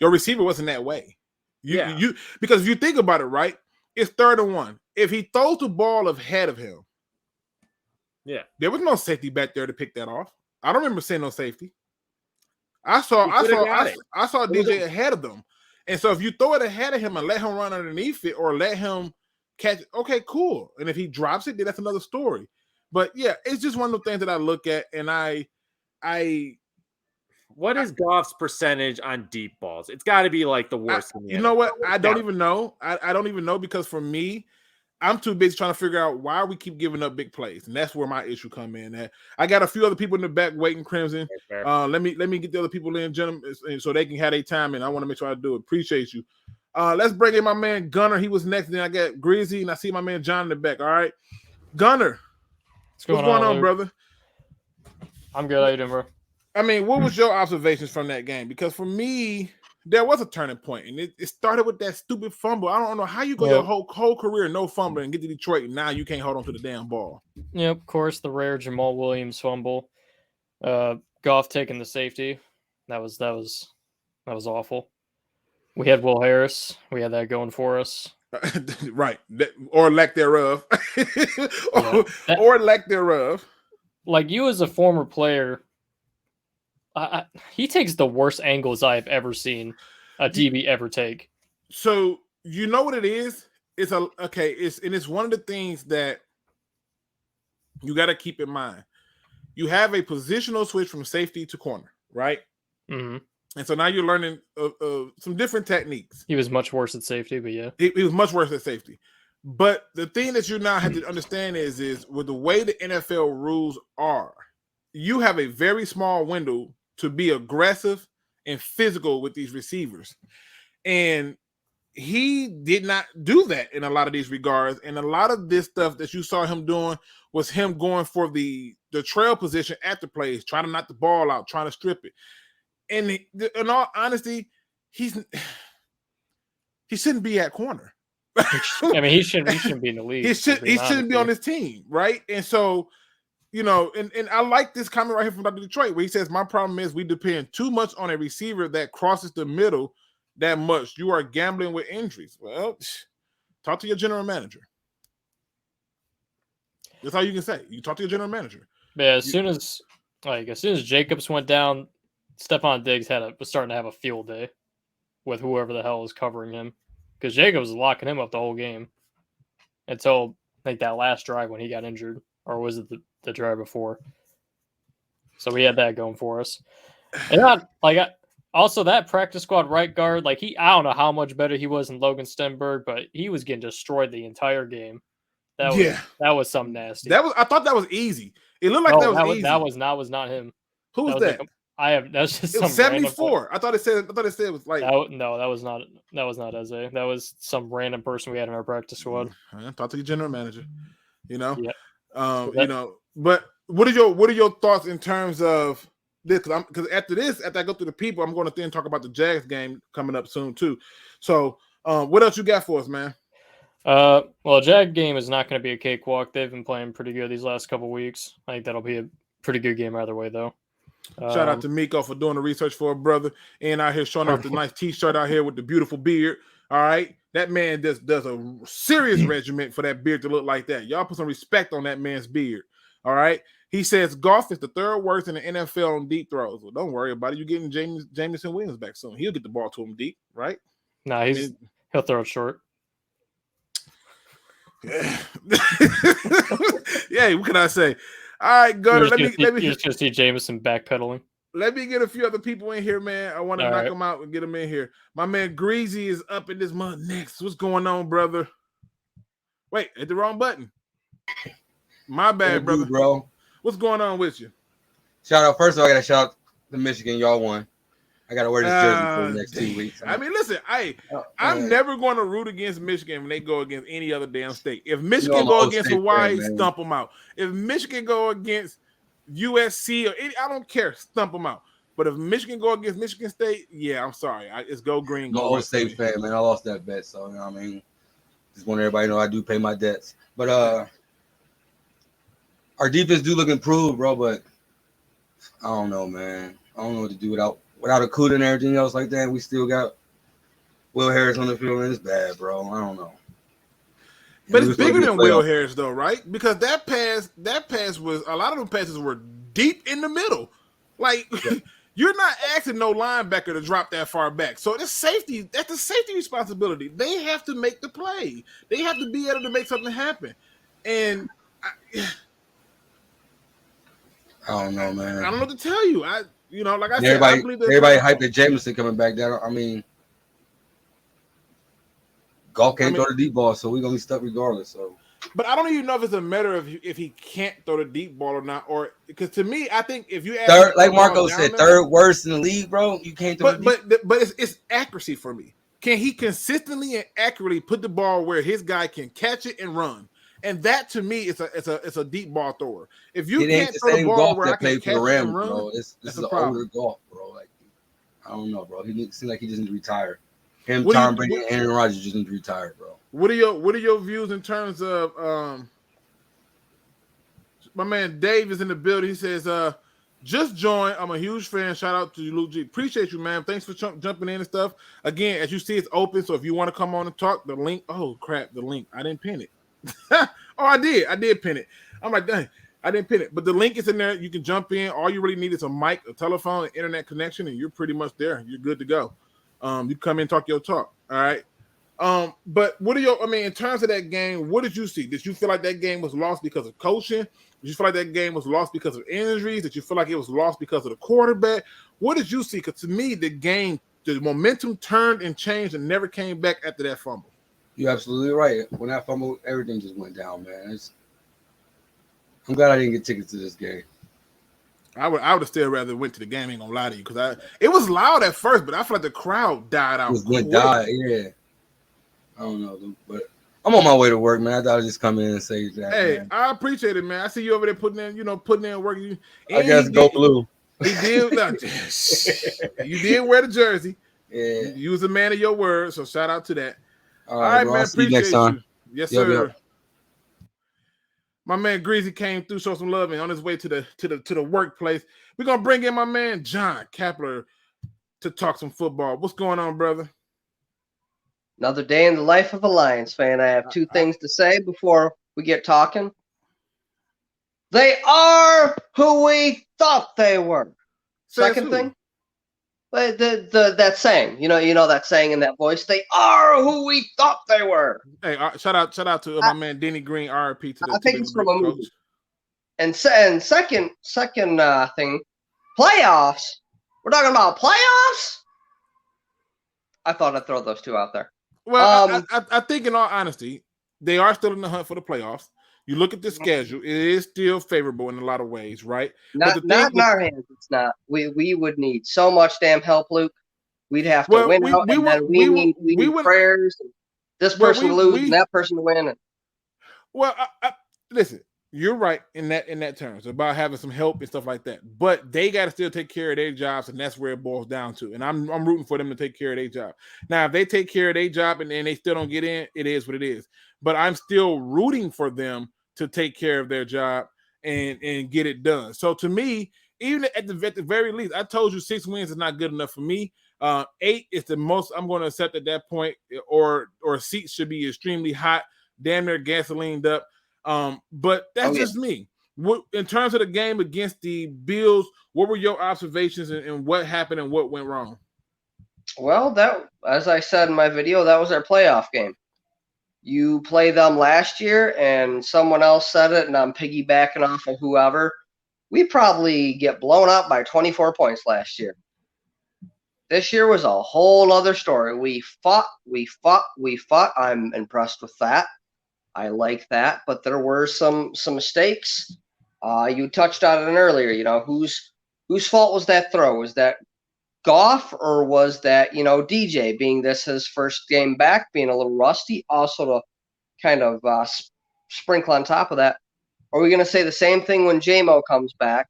Your receiver wasn't that way. Because if you think about it, right, it's 3rd and 1. If he throws the ball ahead of him, there was no safety back there to pick that off. I don't remember seeing no safety. I saw DJ ahead of them. And so if you throw it ahead of him and let him run underneath it or let him catch it, okay, cool. And if he drops it, then that's another story. But it's just one of the things that I look at and what is Goff's percentage on deep balls? It's got to be like the worst. You know what? I don't even know. I don't even know because for me, I'm too busy trying to figure out why we keep giving up big plays, and that's where my issue come in. At I got a few other people in the back waiting, Crimson. Let me get the other people in, gentlemen, so they can have their time, and I want to make sure I do it. Appreciate you. Let's bring in my man Gunner. He was next. Then I got Grizzy, and I see my man John in the back. All right, Gunner, what's going on, brother? I'm good. How you doing, bro? I mean, what was your observations from that game? Because for me, there was a turning point, and it started with that stupid fumble. I don't know how you go your whole career no fumble and get to Detroit, and now you can't hold on to the damn ball. Yeah, of course, the rare Jamal Williams fumble. Goff taking the safety. That was awful. We had Will Harris. We had that going for us. Right. Or lack thereof. or lack thereof. Like, you as a former player, he takes the worst angles I've ever seen a DB ever take. So you know what it is? It's one of the things that you got to keep in mind. You have a positional switch from safety to corner, right? Mm-hmm. And so now you're learning some different techniques. He was much worse at safety, but yeah. He was much worse at safety. But the thing that you now have to understand is with the way the NFL rules are, you have a very small window to be aggressive and physical with these receivers. And he did not do that in a lot of these regards. And a lot of this stuff that you saw him doing was him going for the trail position at the plays, trying to knock the ball out, trying to strip it. And in all honesty, he shouldn't be at corner. I mean, he shouldn't be in the league. He shouldn't be on this team, right? And so you know, and I like this comment right here from Dr. Detroit where he says, my problem is we depend too much on a receiver that crosses the middle that much. You are gambling with injuries. Well, talk to your general manager. That's all you can say. You talk to your general manager. Yeah, as soon as Jacobs went down, Stephon Diggs was starting to have a field day with whoever the hell was covering him, because Jacobs was locking him up the whole game until like that last drive when he got injured, or was it the drive before? So we had that going for us. And also that practice squad right guard, like I don't know how much better he was than Logan Stenberg, but he was getting destroyed the entire game. That was something nasty. I thought that was easy. It looked like that was easy. That was not him. Who was that? That's just it was 74. I thought it said it was like that was not Eze. That was some random person we had in our practice squad. Talk to your general manager. You know, yeah. You know. But what are your thoughts in terms of this? Because after I go through the people, I'm going to then talk about the Jags game coming up soon too. So, what else you got for us, man? Well, Jag game is not going to be a cakewalk. They've been playing pretty good these last couple weeks. I think that'll be a pretty good game either way, though. Shout out to Miko for doing the research for a brother, and out here showing off the nice T-shirt out here with the beautiful beard. All right, that man does a serious regiment for that beard to look like that. Y'all put some respect on that man's beard. All right, he says Goff is the third worst in the NFL on deep throws. Well, don't worry about it. You're getting Jameson Williams back soon. He'll get the ball to him deep, right? Nah, he'll throw it short. Yeah, what can I say? All right, Gunner. Let me. You're just gonna see Jameson backpedaling. Let me get a few other people in here, man. I want to knock them out and get them in here. My man Greasy is up in this month next. What's going on, brother? Wait, hit the wrong button. My bad, brother. Bro, what's going on with you? Shout out. First of all, I got to shout out to Michigan. Y'all won. I got to wear this jersey for the next 2 weeks. I mean, listen, I'm never going to root against Michigan when they go against any other damn state. If Michigan go against Hawaii, stump them out. If Michigan go against USC or I don't care, stump them out. But if Michigan go against Michigan State, yeah, I'm sorry. It's go green. I'm an Old State fan, man. I lost that bet, so you know what I mean. Just want everybody to know I do pay my debts. But our defense do look improved, bro. But I don't know, man. I don't know what to do without Akuda and everything else like that. We still got Will Harris on the field, and it's bad, bro. I don't know. But it's bigger than Will Harris, though, right? Because that pass was a lot of them passes were deep in the middle. Like you're not asking no linebacker to drop that far back. So that's safety. That's the safety responsibility. They have to make the play. They have to be able to make something happen. And I don't know, man. I don't know what to tell you. Like I said, everybody hyped that Jameson coming back down. I mean, Golf can't throw the deep ball, so we're gonna be stuck regardless. So, but I don't even know if it's a matter of if he can't throw the deep ball or not, or because to me, I think if you ask third, like Marco said, third worst in the league, bro, you can't throw. But it's accuracy for me. Can he consistently and accurately put the ball where his guy can catch it and run? And that to me is a deep ball thrower. If you can't throw the ball where I can catch it and run, bro. This is an older golf, bro. Like I don't know, bro. He seems like he just need to retire. Tom Brady, and Aaron Rodgers just need to retire, bro. What are your views in terms of my man Dave is in the building. He says, just join. I'm a huge fan. Shout out to you, Luke G. Appreciate you, man. Thanks for jumping in and stuff. Again, as you see, it's open. So if you want to come on and talk, the link. Oh crap, the link. I didn't pin it. Oh, I did pin it. I'm like, dang, I didn't pin it. But the link is in there. You can jump in. All you really need is a mic, a telephone, an internet connection, and you're pretty much there. You're good to go. You come in and talk your talk. All right. But in terms of that game, what did you see? Did you feel like that game was lost because of coaching? Did you feel like that game was lost because of injuries? Did you feel like it was lost because of the quarterback? What did you see? Because to me, the momentum turned and changed and never came back after that fumble. You're absolutely right. When I fumbled, everything just went down, man. I'm glad I didn't get tickets to this game. I would have still rather went to the game. Ain't gonna lie to you, because it was loud at first, but I feel like the crowd died out. Yeah. I don't know, but I'm on my way to work, man. I thought I'd just come in and say that. Hey, man. I appreciate it, man. I see you over there putting in work. I guess go blue. He did. You did wear the jersey. Yeah. You was a man of your word, so shout out to that. All right, man. See you next time. Yes, sir. Yep. My man Greasy came through, show some love, and on his way to the workplace. We're gonna bring in my man Jon Kapler to talk some football. What's going on, brother? Another day in the life of a Lions fan. I have two things to say before we get talking. They are who we thought they were. Second thing, but that saying, you know that saying in that voice. They are who we thought they were. Hey, shout out to my man Denny Green, RP to the. I think it's from a movie. And second thing, playoffs. We're talking about playoffs. I thought I'd throw those two out there. Well, I think in all honesty, they are still in the hunt for the playoffs. You look at the schedule; it is still favorable in a lot of ways, right? Not in our hands. It's not. We would need so much damn help, Luke. We'd have to win out, and then we need prayers. And this person to lose, and that person to win. Well, listen. You're right in that terms about having some help and stuff like that. But they got to still take care of their jobs, and that's where it boils down to. And I'm rooting for them to take care of their job. Now, if they take care of their job and they still don't get in, it is what it is. But I'm still rooting for them to take care of their job and get it done. So to me, even at the very least, I told you 6 wins is not good enough for me. 8 is the most I'm going to accept at that point, or seats should be extremely hot, damn near gasolined up. But that's just me. In terms of the game against the Bills, what were your observations and what happened and what went wrong? Well, that, as I said in my video, that was our playoff game. You play them last year, and someone else said it, and I'm piggybacking off of whoever. We probably get blown up by 24 points last year. This year was a whole other story. We fought. I'm impressed with that. I like that, but there were some mistakes. You touched on it earlier. You know, whose fault was that throw? Was that Goff, or was that, DJ, being this his first game back, being a little rusty? Also, to kind of sprinkle on top of that, are we going to say the same thing when JMO comes back?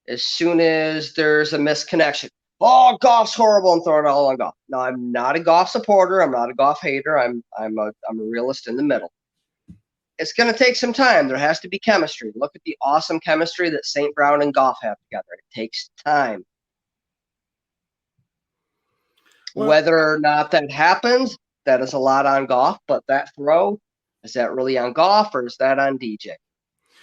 As soon as there's a misconnection, oh, Goff's horrible, and throw it all on Goff. No, I'm not a Goff supporter. I'm not a Goff hater. I'm a realist in the middle. It's going to take some time. There has to be chemistry. Look at the awesome chemistry that St. Brown and Goff have together. It takes time. Well, whether or not that happens, that is a lot on Goff. But that throw, is that really on Goff, or is that on DJ?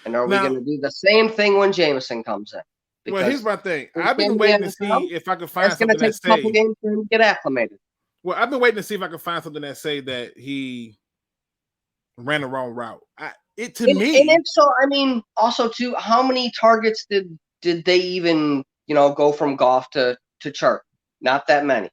And are we going to do the same thing when Jameson comes in? Because here's my thing. I've been waiting to see if I can find something that say. It's going to take a couple games for him to get acclimated. Well, I've been waiting to see if I can find something that say that he ran the wrong route. And if so, I mean, also too, how many targets did they even, go from Goff to Chark? Not that many.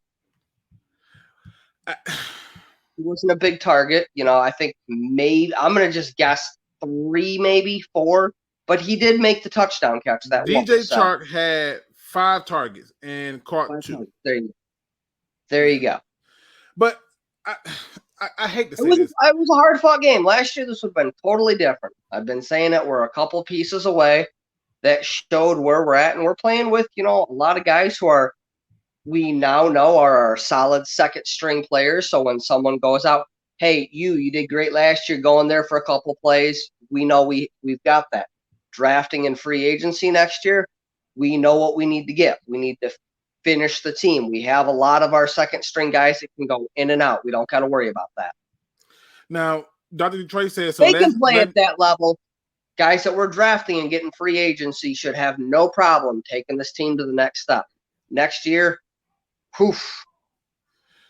He wasn't a big target. I think maybe I'm going to just guess 3, maybe 4. But he did make the touchdown catch that DJ Chark had 5 targets and caught 2. There you go. But I hate to say this. It was a hard-fought game. Last year, this would have been totally different. I've been saying it. We're a couple pieces away. That showed where we're at, and we're playing with, a lot of guys who we now know are our solid second-string players. So when someone goes out, hey, you did great last year going there for a couple plays, we know we've got that. Drafting and free agency next year, we know what we need to get. We need to finish the team. We have a lot of our second string guys that can go in and out. We don't got to worry about that. Now, Dr. Detroit says they can play at that level. Guys that we're drafting and getting free agency should have no problem taking this team to the next step. Next year, poof.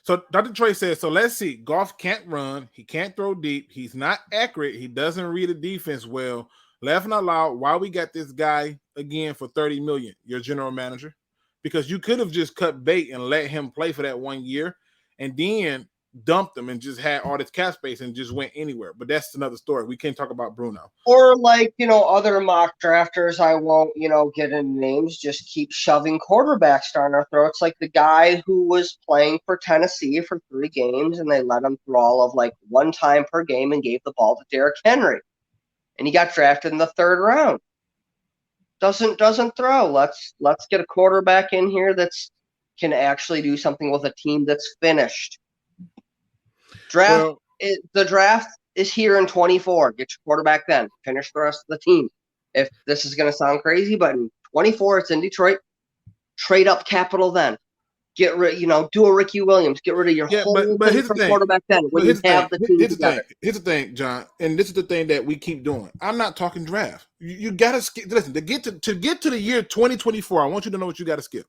So Dr. Trey says, so let's see. Goff can't run. He can't throw deep. He's not accurate. He doesn't read the defense well. Laugh not loud. Why we got this guy again for $30 million? Your general manager, because you could have just cut bait and let him play for that 1 year, and then dumped him and just had all this cap space and just went anywhere. But that's another story. We can't talk about Bruno. Or other mock drafters. I won't get into names. Just keep shoving quarterbacks down our throats, like the guy who was playing for Tennessee for 3 games, and they let him throw all of 1 time per game and gave the ball to Derrick Henry. And he got drafted in the 3rd round. Doesn't throw. Let's get a quarterback in here that's can actually do something with a team that's finished. The draft is here in 24. Get your quarterback then. Finish the rest of the team. If this is going to sound crazy, but in 24, it's in Detroit. Trade up capital then. Get rid, do a Ricky Williams. Get rid of your whole thing for quarterback then. When you have the team together. Here's the thing, John, and this is the thing that we keep doing. I'm not talking draft. You gotta skip. Listen, to get to the year 2024, I want you to know what you got to skip.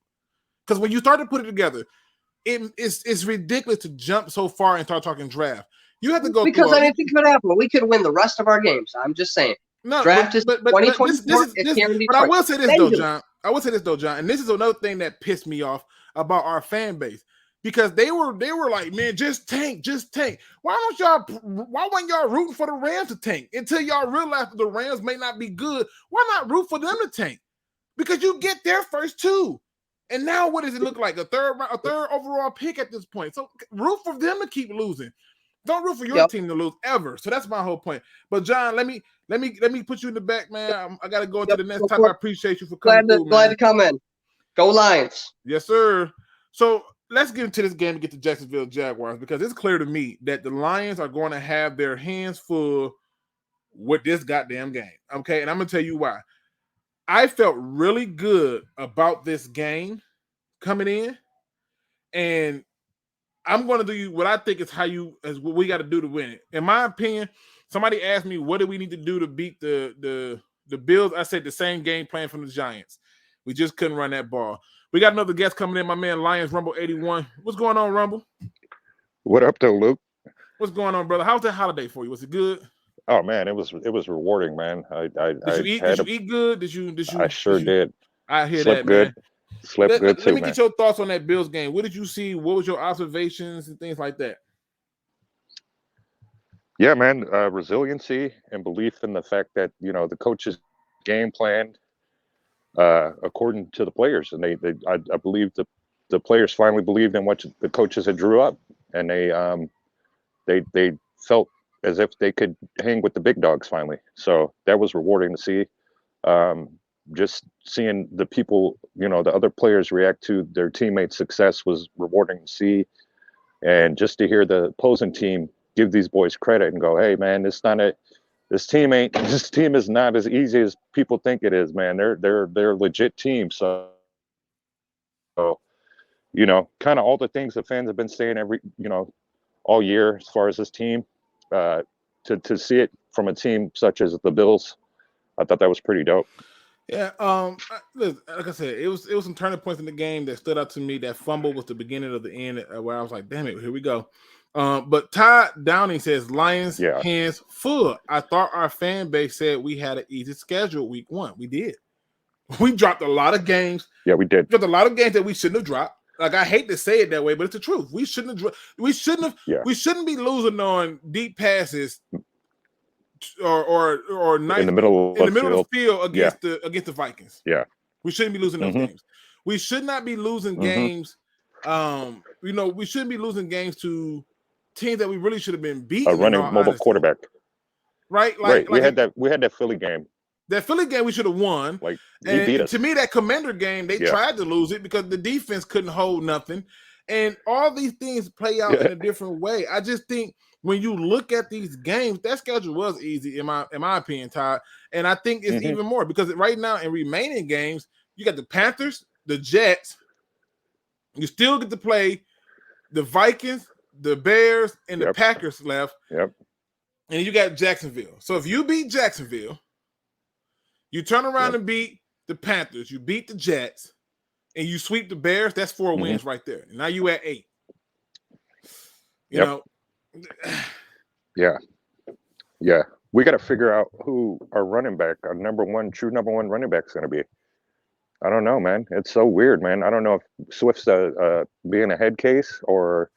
Because when you start to put it together, it's ridiculous to jump so far and start talking draft. You have to go because anything could happen. We could win the rest of our games. I'm just saying. No, draft is 2024. But I will say this though, John. And this is another thing that pissed me off about our fan base, because they were like, man, just tank. Why weren't y'all rooting for the Rams to tank until y'all realized that the Rams may not be good? Why not root for them to tank? Because you get there first too. And now what does it look like? A third overall pick at this point. So root for them to keep losing. Don't root for your team to lose ever. So that's my whole point. But John, let me put you in the back, man. I got to go into the next topic. I appreciate you for coming. Glad to come in. Go Lions. Yes, sir. So let's get into this game to get to Jacksonville Jaguars, because it's clear to me that the Lions are going to have their hands full with this goddamn game. Okay, and I'm going to tell you why. I felt really good about this game coming in, and I'm going to do what I think is what we got to do to win it. In my opinion, somebody asked me, what do we need to do to beat the Bills? I said the same game plan from the Giants. We just couldn't run that ball. We got another guest coming in, my man Lions Rumble 81. What's going on, Rumble? What up, though, Luke? What's going on, brother? How's that holiday for you? Was it good? Oh man, it was rewarding, man. Did you eat good? Did you? I sure did. I hear Slept that, good. Man. Slept good too, Let me get your thoughts on that Bills game. What did you see? What was your observations and things like that? Yeah, man. Resiliency and belief in the fact that the coaches game planned according to the players, and I believe the players finally believed in what the coaches had drew up, and they felt as if they could hang with the big dogs finally. So that was rewarding to see. Just seeing the people, the other players react to their teammates' success was rewarding to see. And just to hear the opposing team give these boys credit and go, hey man, this team is not as easy as people think it is, man. They're a legit team. So kind of all the things that fans have been saying all year as far as this team, to see it from a team such as the Bills, I thought that was pretty dope. Yeah, like I said, it was some turning points in the game that stood out to me. That fumble was the beginning of the end, where I was like, damn it, here we go. But Todd Downing says Lions hands full. I thought our fan base said we had an easy schedule week 1. We did. We dropped a lot of games. Yeah, we did. Dropped a lot of games that we shouldn't have dropped. Like, I hate to say it that way, but it's the truth. We shouldn't be losing on deep passes or nice in the middle of the field against the Vikings. Yeah. We shouldn't be losing those games. We should not be losing games. We shouldn't be losing games to teams that we really should have been beating. A running mobile quarterback. Right? We had that Philly game. That Philly game we should have won. Like, he beat us. To me, that Commander game, they tried to lose it because the defense couldn't hold nothing. And all these things play out in a different way. I just think when you look at these games, that schedule was easy in my opinion, Todd. And I think it's even more because right now in remaining games, you got the Panthers, the Jets. You still get to play the Vikings, the Bears, and the Packers left. Yep. And you got Jacksonville. So if you beat Jacksonville, you turn around and beat the Panthers, you beat the Jets, and you sweep the Bears, that's 4 wins right there. And now you at 8. You know. Yeah. We got to figure out who our true number one running back is going to be. I don't know, man. It's so weird, man. I don't know if Swift's being a head case or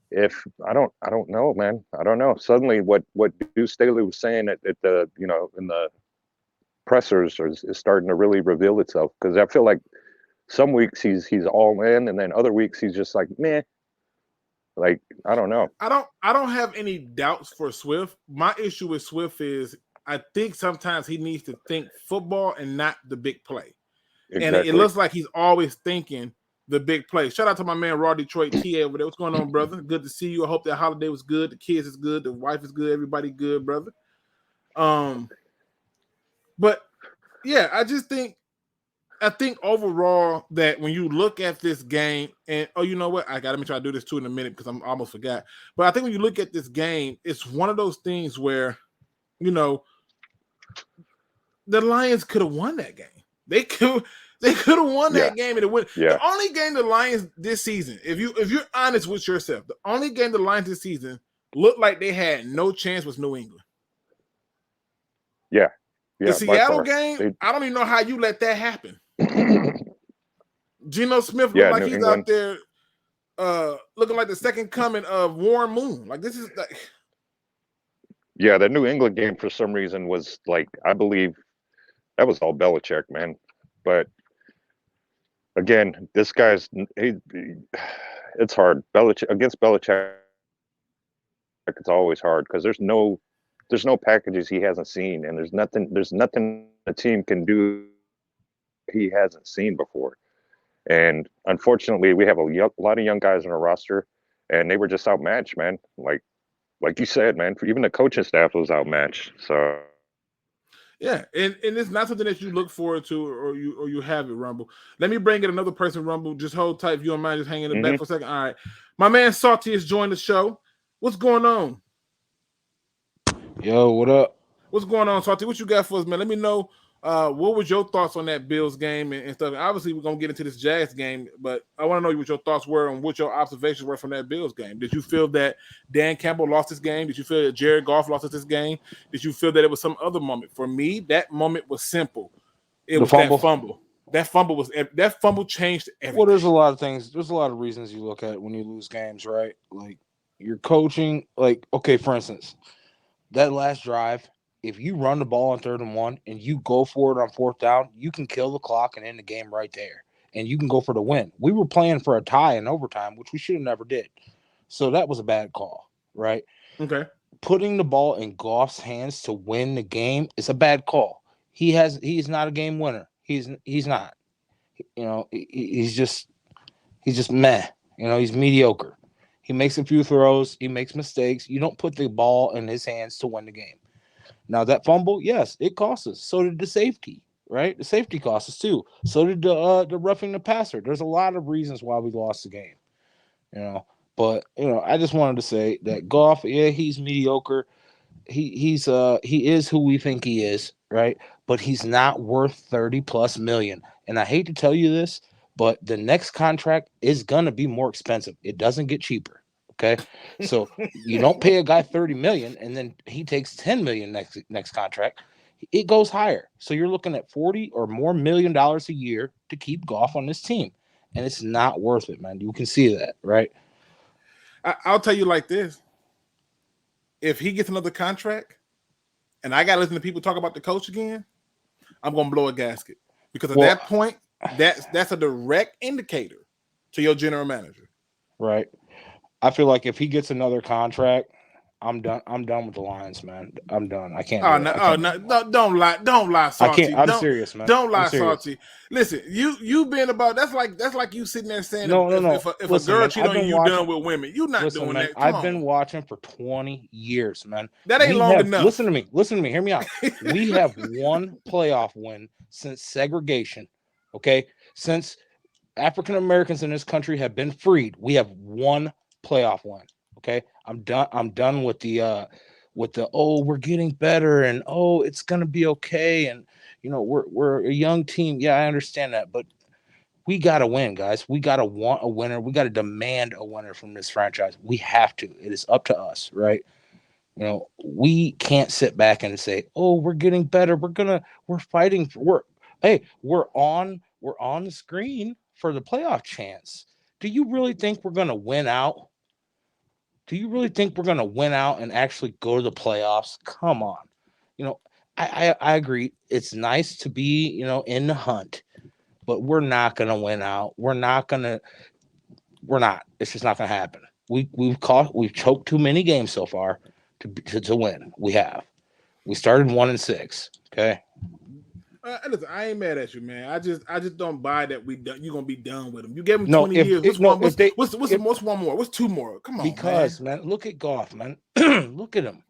if I don't know, man. I don't know. Suddenly, what Deuce Staley was saying at the in the pressers is starting to really reveal itself, because I feel like some weeks he's all in, and then other weeks he's just like meh. Like, I don't know. I don't have any doubts for Swift. My issue with Swift is I think sometimes he needs to think football and not the big play. Exactly. And it looks like he's always thinking the big play. Shout out to my man Raw Detroit TA over there. What's going on, brother? Good to see you. I hope that holiday was good. The kids is good. The wife is good. Everybody good, brother. But yeah, I think overall that when you look at this game, and you know what? I gotta make sure I do this too in a minute because I almost forgot. But I think when you look at this game, it's one of those things where, you know, the Lions could have won that game. They could have won that game and win. Yeah. The only game the Lions this season, if you're honest with yourself, the only game the Lions this season looked like they had no chance was New England. Yeah. The Seattle game, I don't even know how you let that happen. Geno Smith looked like New he's England. Out there looking like the second coming of Warren Moon. Like this is like yeah, the New England game for some reason was like, I believe that was all Belichick, man. But again, this guy's it's hard. Belichick against Belichick, it's always hard because there's no packages he hasn't seen, and there's nothing a team can do he hasn't seen before. And unfortunately, we have a lot of young guys on our roster, and they were just outmatched, man. Like you said, man, even the coaching staff was outmatched. So yeah, and it's not something that you look forward to or you have it, Rumble. Let me bring in another person, Rumble. Just hold tight if you don't mind just hanging in the back for a second. All right. My man Salty has joined the show. What's going on? Yo, what up? What's going on, Salty? What you got for us, man? Let me know what was your thoughts on that Bills game and stuff. Obviously, we're going to get into this Jags game, but I want to know what your thoughts were and what your observations were from that Bills game. Did you feel that Dan Campbell lost this game? Did you feel that Jared Goff lost this game? Did you feel that it was some other moment? For me, that moment was simple. It was that fumble. That fumble changed everything. Well, there's a lot of things. There's a lot of reasons you look at when you lose games, right? Like your coaching, like, okay, for instance, that last drive, if you run the ball on 3rd and 1 and you go for it on 4th down, you can kill the clock and end the game right there. And you can go for the win. We were playing for a tie in overtime, which we should have never did. So that was a bad call, right? Okay. Putting the ball in Goff's hands to win the game is a bad call. He's not a game winner. He's not. You know, he's just meh. You know, he's mediocre. He makes a few throws. He makes mistakes. You don't put the ball in his hands to win the game. Now, that fumble, yes, it cost us. So did the safety, right? The safety cost us too. So did the roughing the passer. There's a lot of reasons why we lost the game, you know. But, you know, I just wanted to say that Goff, yeah, he's mediocre. He is who we think he is, right? But he's not worth $30+ million. And I hate to tell you this, but the next contract is going to be more expensive. It doesn't get cheaper. Okay, so you don't pay a guy $30 million and then he takes $10 million next contract. It goes higher. So you're looking at $40 or more million a year to keep Goff on this team, and it's not worth it, man. You can see that, right? I'll tell you like this: if he gets another contract, and I got to listen to people talk about the coach again, I'm gonna blow a gasket because at that point, that's a direct indicator to your general manager, right? I feel like if he gets another contract, I'm done. I'm done with the Lions, man. I'm done. I can't. No, don't lie, Salty. I can't. I'm serious, man. Don't lie, Salty. Listen, you being about that's like you sitting there saying no. If listen, a girl cheat on you, you done with women. You're not doing that. I've been watching for 20 years, man. That ain't long enough. Listen to me. Hear me out. We have one playoff win since segregation. Okay, since African Americans in this country have been freed, we have one playoff win. Okay, I'm done with the we're getting better and it's gonna be okay, and you know we're a young team. Yeah, I understand that, but we gotta win, guys. We gotta want a winner. We gotta demand a winner from this franchise. We have to. It is up to us, right? You know, we can't sit back and say, we're getting better. We're fighting for we're on the screen for the playoff chance. Do you really think we're gonna win out? Do you really think we're going to win out and actually go to the playoffs? Come on. You know, I agree. It's nice to be, you know, in the hunt, but we're not going to win out. We're not. It's just not going to happen. We've choked too many games so far to win. We have. We started 1-6. Okay. Listen, I ain't mad at you, man. I just don't buy that you're gonna be done with him. You gave him No, 20 years. What's one more? What's two more? Come on, because man, look at Goff, man. Look at him.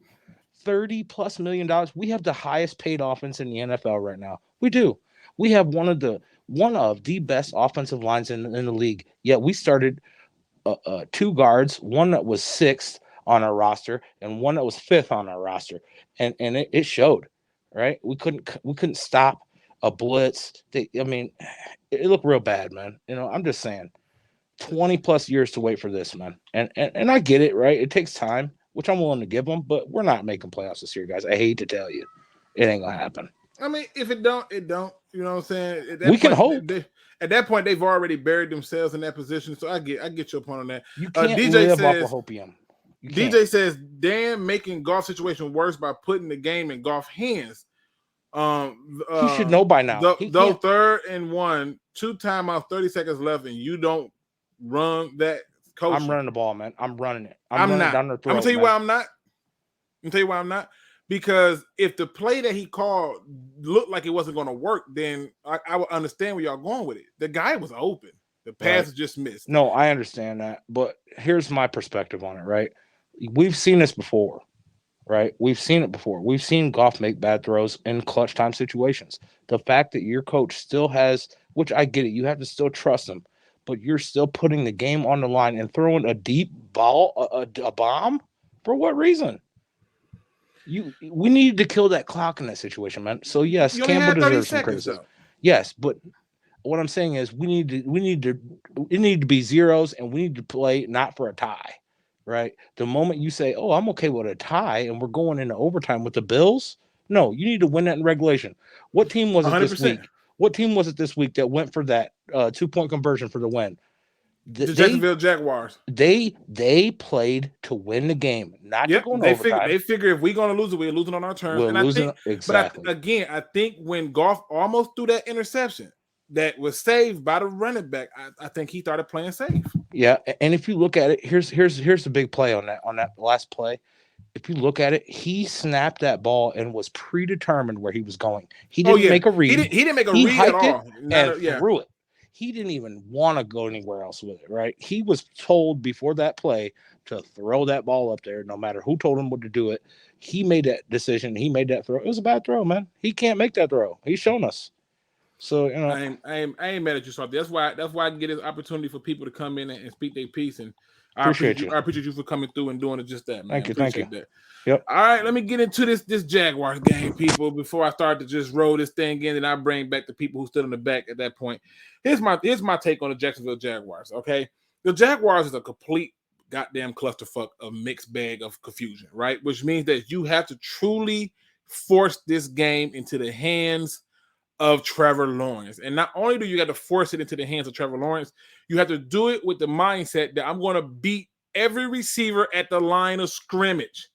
$30+ million. We have the highest paid offense in the NFL right now. We do. We have one of the best offensive lines in the league. Yet we started 2 guards, one that was 6th on our roster and one that was 5th on our roster, and it showed. Right? We couldn't stop a blitz. It looked real bad, man. I'm just saying, 20+ years to wait for this, man. And I get it, right? It takes time, which I'm willing to give them, but we're not making playoffs this year, guys. I hate to tell you, it ain't gonna happen. I mean, if it don't, it don't. You know what I'm saying? We can hope. At that point, they've already buried themselves in that position. So I get your point on that. You can't DJ live says, off of hopium. DJ says, Dan making Goff situation worse by putting the game in Goff hands. He should know by now. Though 3rd and 1, 2 timeouts, 30 seconds left, and you don't run that. Coach, I'm running the ball, man. I'm running it. I'm not. Down their throat, I'm gonna tell you man. why I'm not. I'm gonna tell you why I'm not. Because if the play that he called looked like it wasn't going to work, then I would understand where y'all going with it. The guy was open. The pass just missed. No, I understand that. But here's my perspective on it, right? We've seen this before, right? We've seen it before. We've seen Goff make bad throws in clutch time situations. The fact that your coach still has, which I get it, you have to still trust him, but you're still putting the game on the line and throwing a deep ball, a bomb? For what reason? We needed to kill that clock in that situation, man. So yes, Campbell deserves some criticism. Yes, but what I'm saying is it need to be zeros, and we need to play not for a tie, right? The moment you say, "Oh, I'm okay with a tie," and we're going into overtime with the Bills, no, you need to win that in regulation. What team was it 100%. This week? What team was it this week that went for that 2-point conversion for the win? The Jacksonville Jaguars. They played to win the game, not to go in overtime. They figure if we're going to lose it, we're losing on our terms. Exactly. But I think when Goff almost threw that interception that was saved by the running back, I think he started playing safe. Yeah, and if you look at it, here's the big play on that last play. If you look at it, he snapped that ball and was predetermined where he was going. He didn't make a read. He didn't make a read at all. Threw it. He didn't even want to go anywhere else with it, right? He was told before that play to throw that ball up there, no matter who told him what to do it. He made that decision. He made that throw. It was a bad throw, man. He can't make that throw. He's shown us. So I ain't mad at you, Salt. That's why I can get this opportunity for people to come in and speak their piece. And I appreciate you for coming through and doing it just that, man. Thank you. That. Yep. All right, let me get into this Jaguars game, people, before I start to just roll this thing in, and I bring back the people who stood in the back at that point. Here's my take on the Jacksonville Jaguars, okay? The Jaguars is a complete goddamn clusterfuck of mixed bag of confusion, right? Which means that you have to truly force this game into the hands of Trevor Lawrence. And not only do you have to force it into the hands of Trevor Lawrence, you have to do it with the mindset that I'm going to beat every receiver at the line of scrimmage.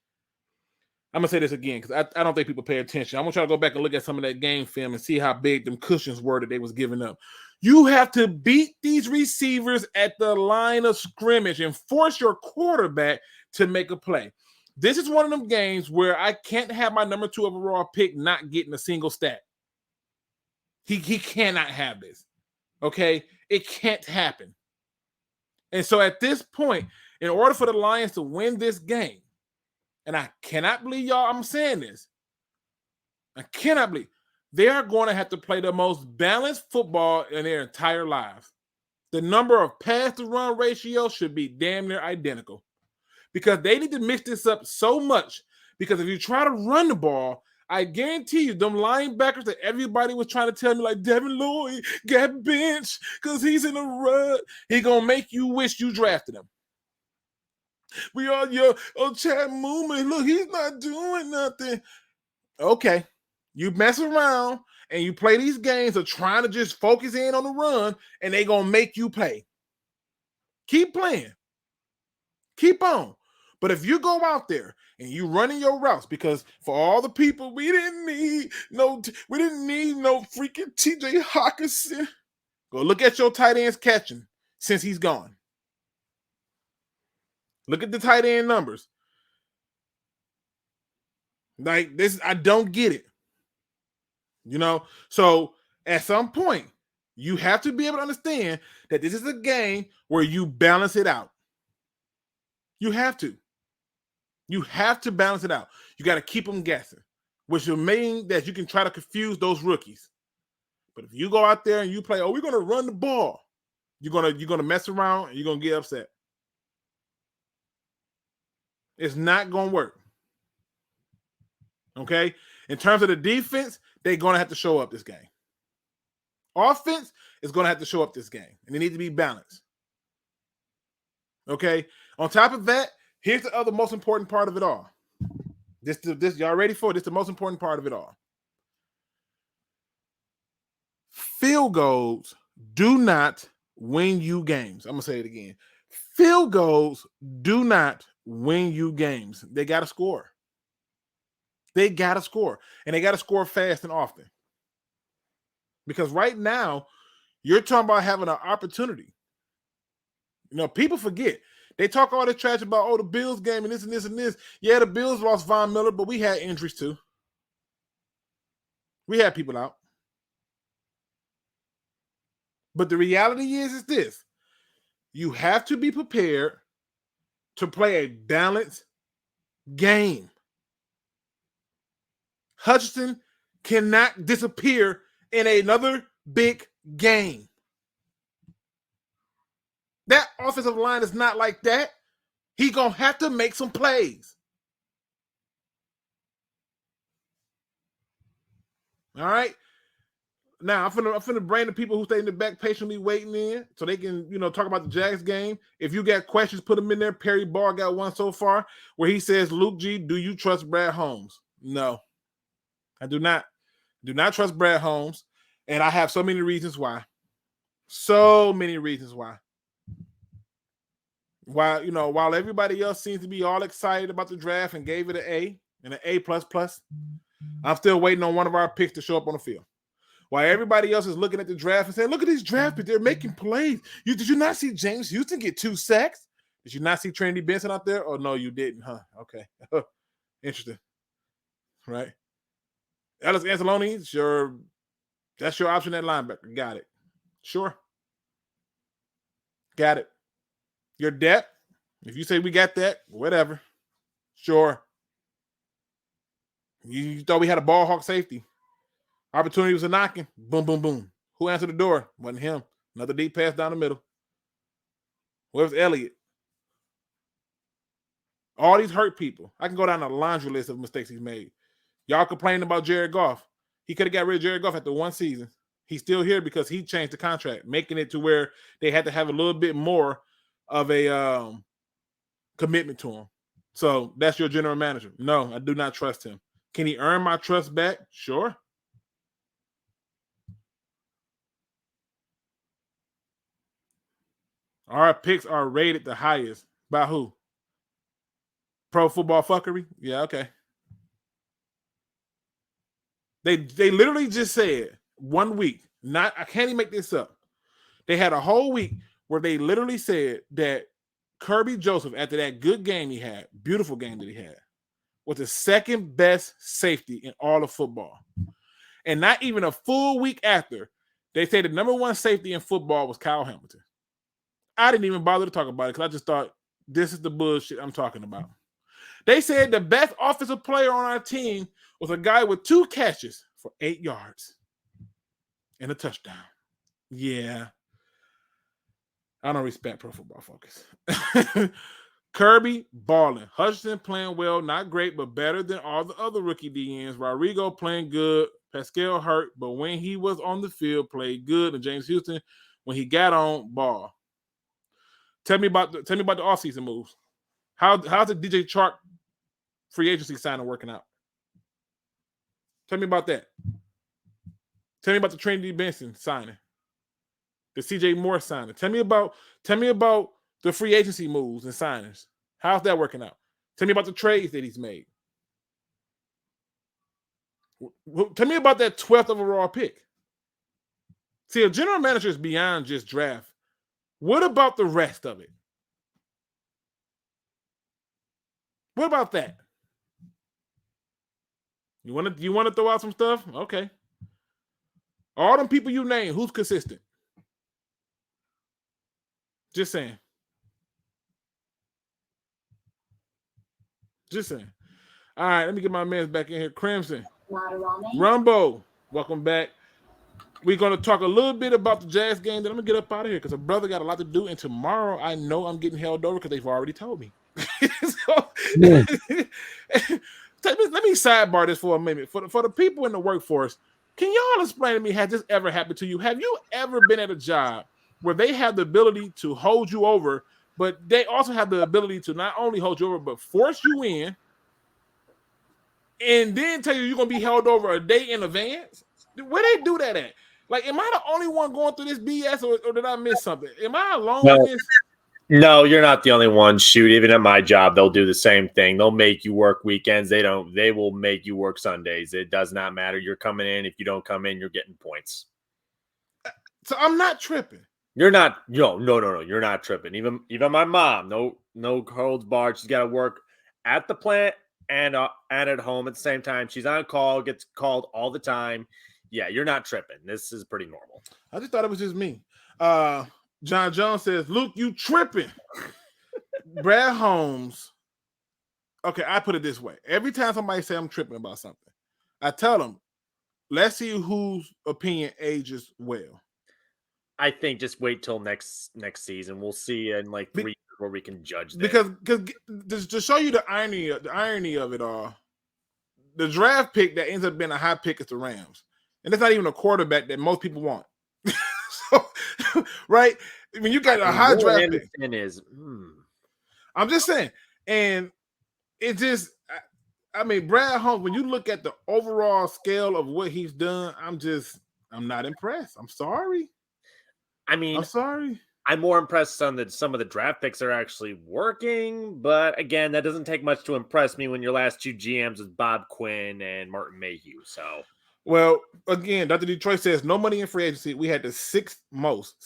I'm going to say this again because I don't think people pay attention. I'm going to try to go back and look at some of that game film and see how big them cushions were that they was giving up. You have to beat these receivers at the line of scrimmage and force your quarterback to make a play. This is one of them games where I can't have my number 2 overall pick not getting a single stat. He cannot have this, okay? It can't happen. And so at this point, in order for the Lions to win this game, and I cannot believe y'all I'm saying this, I cannot believe, they are going to have to play the most balanced football in their entire lives. The number of pass-to-run ratio should be damn near identical because they need to mix this up so much because if you try to run the ball, I guarantee you, them linebackers that everybody was trying to tell me, like Devin Lloyd got benched because he's in a rut, he going to make you wish you drafted him. We all, Chad Mooman, look, he's not doing nothing. Okay, you mess around and you play these games of trying to just focus in on the run, and they going to make you play. Keep playing. Keep on. But if you go out there and you running your routes, because for all the people, we didn't need no freaking TJ Hawkinson. Go look at your tight ends catching since he's gone. Look at the tight end numbers. Like this, I don't get it. So at some point, you have to be able to understand that this is a game where you balance it out. You have to. You have to balance it out. You got to keep them guessing, which will mean that you can try to confuse those rookies. But if you go out there and you play, we're going to run the ball, you're gonna mess around and you're going to get upset. It's not going to work. Okay? In terms of the defense, they're going to have to show up this game. Offense is going to have to show up this game, and they need to be balanced. Okay? On top of that, here's the other most important part of it all. This y'all ready for it? This is the most important part of it all. Field goals do not win you games. I'm going to say it again. Field goals do not win you games. They got to score. They got to score. And they got to score fast and often. Because right now, you're talking about having an opportunity. People forget. They talk all this trash about, the Bills game and this and this and this. Yeah, the Bills lost Von Miller, but we had injuries too. We had people out. But the reality is this. You have to be prepared to play a balanced game. Hutchinson cannot disappear in another big game. That offensive line is not like that. He's going to have to make some plays. All right? Now, I'm finna bring the people who stay in the back patiently waiting in so they can, talk about the Jags game. If you got questions, put them in there. Perry Barr got one so far where he says, Luke G, do you trust Brad Holmes? No, I do not. Do not trust Brad Holmes. And I have so many reasons why. So many reasons why. While everybody else seems to be all excited about the draft and gave it an A and an A++, I'm still waiting on one of our picks to show up on the field. While everybody else is looking at the draft and saying, look at these draft picks, they're making plays. Did you not see James Houston get 2 sacks? Did you not see Trinity Benson out there? Oh, no, you didn't, huh? Okay. Interesting. Right? Ellis Anzalone, sure. That's your option at linebacker. Got it. Sure. Got it. Your depth, if you say we got that, whatever. Sure. You thought we had a ball hawk safety. Opportunity was a knocking. Boom, boom, boom. Who answered the door? Wasn't him. Another deep pass down the middle. Where's Elliott? All these hurt people. I can go down a laundry list of mistakes he's made. Y'all complaining about Jared Goff. He could have got rid of Jared Goff after one season. He's still here because he changed the contract, making it to where they had to have a little bit more of a commitment to him. So that's your general manager. No, I do not trust him. Can he earn my trust back? Sure. Our picks are rated the highest. By who? Pro Football Fuckery? Yeah, okay. They literally just said 1 week. I can't even make this up. They had a whole week where they literally said that Kirby Joseph, after that good game he had, beautiful game that he had, was the second best safety in all of football. And not even a full week after, they said the number one safety in football was Kyle Hamilton. I didn't even bother to talk about it because I just thought, this is the bullshit I'm talking about. They said the best offensive player on our team was a guy with 2 catches for 8 yards and a touchdown. Yeah. I don't respect Pro Football Focus. Kirby balling. Hutchinson playing well, not great, but better than all the other rookie DNs. Rodrigo playing good. Pascal hurt, but when he was on the field, played good. And James Houston, when he got on, ball. Tell me about the offseason moves. How's the DJ Chark free agency signing working out? Tell me about that. Tell me about the Trinity Benson signing. The CJ Moore signing. Tell me about the free agency moves and signings. How's that working out? Tell me about the trades that he's made. Tell me about that 12th overall pick. See, a general manager is beyond just draft. What about the rest of it? What about that? You want to throw out some stuff? Okay. All them people you name, who's consistent? Just saying. Just saying. All right, let me get my man back in here. Crimson. Rumbo, welcome back. We're going to talk a little bit about the Jazz game. Then I'm going to get up out of here because a brother got a lot to do. And tomorrow, I know I'm getting held over because they've already told me. So, let me sidebar this for a minute. For the people in the workforce, can y'all explain to me, has this ever happened to you? Have you ever been at a job where they have the ability to hold you over, but they also have the ability to not only hold you over, but force you in and then tell you you're going to be held over a day in advance? Where they do that at? Like, am I the only one going through this BS or did I miss something? Am I alone in this? No, you're not the only one. Shoot, even at my job, they'll do the same thing. They'll make you work weekends. They will make you work Sundays. It does not matter. You're coming in. If you don't come in, you're getting points. So I'm not tripping. You're not. No. You're not tripping. Even my mom, no holds barred. She's got to work at the plant and at home at the same time. She's on call, gets called all the time. Yeah, you're not tripping. This is pretty normal. I just thought it was just me. John Jones says, Luke, you tripping. Brad Holmes. Okay, I put it this way. Every time somebody say I'm tripping about something, I tell them, let's see whose opinion ages well. I think just wait till next season. We'll see in like 3 years where we can judge that. Because to show you the irony of it all, the draft pick that ends up being a high pick is the Rams. And it's not even a quarterback that most people want. So, right? I mean, you got a high draft pick. I'm just saying. And it just, I mean, Brad Holmes, when you look at the overall scale of what he's done, I'm not impressed. I'm sorry. I mean, I'm sorry. I'm more impressed on that some of the draft picks are actually working, but again, that doesn't take much to impress me when your last 2 GMs was Bob Quinn and Martin Mayhew. So, well, again, Dr. Detroit says no money in free agency. We had the sixth most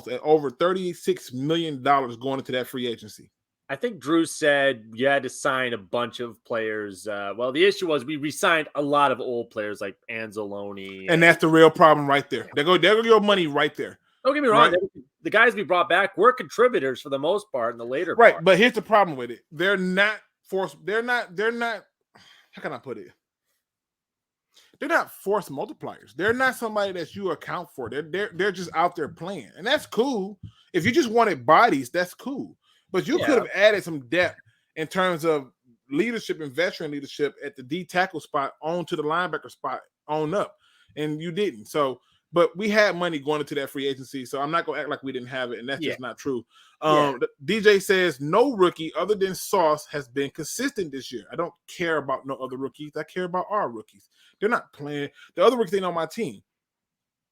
at over $36 million going into that free agency. I think Drew said you had to sign a bunch of players. Well, the issue was we re-signed a lot of old players like Anzalone. And that's the real problem right there. There go your money right there. Don't get me wrong. Right? The guys we brought back were contributors for the most part in the later right, part. But here's the problem with it. They're not forced. They're not. How can I put it? They're not force multipliers. They're not somebody that you account for. They're just out there playing. And that's cool. If you just wanted bodies, that's cool. But you could have added some depth in terms of leadership and veteran leadership at the D tackle spot on to the linebacker spot on up. And you didn't. So, but we had money going into that free agency. So I'm not going to act like we didn't have it. And that's just not true. DJ says no rookie other than Sauce has been consistent this year. I don't care about no other rookies. I care about our rookies. They're not playing. The other rookies ain't on my team.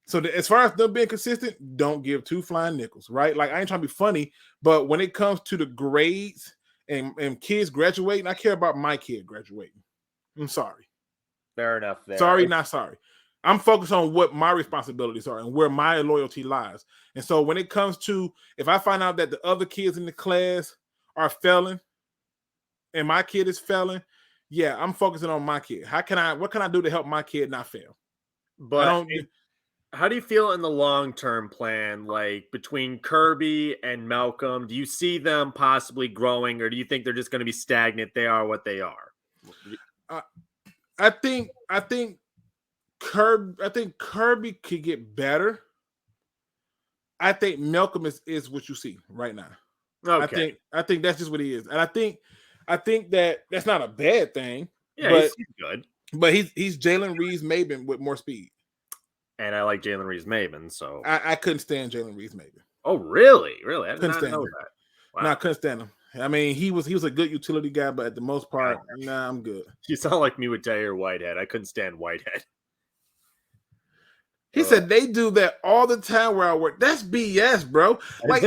So as far as them being consistent, don't give 2 flying nickels, right? Like, I ain't trying to be funny, but when it comes to the grades and kids graduating, I care about my kid graduating. I'm sorry. Fair enough there. Sorry, not sorry. I'm focused on what my responsibilities are and where my loyalty lies. And so when it comes to, if I find out that the other kids in the class are failing and my kid is failing, yeah, I'm focusing on my kid. What can I do to help my kid not fail? But how do you feel in the long-term plan, like between Kirby and Malcolm? Do you see them possibly growing, or do you think they're just going to be stagnant? They are what they are. I think Kirby could get better. I think Malcolm is what you see right now. Okay. I think that's just what he is, and I think that's not a bad thing. Yeah, but, he's good. But he's Jalen Reeves-Maben with more speed. And I like Jalen Reeves-Maben, so I couldn't stand Jalen Reeves-Maben. Oh, really? Really? I couldn't stand know him. that. Wow. No, I couldn't stand him. I mean, he was a good utility guy, but at the most part, nah, I'm good. You sound like me with Jair Whitehead. I couldn't stand Whitehead. He said they do that all the time where I work. That's BS, bro. Like,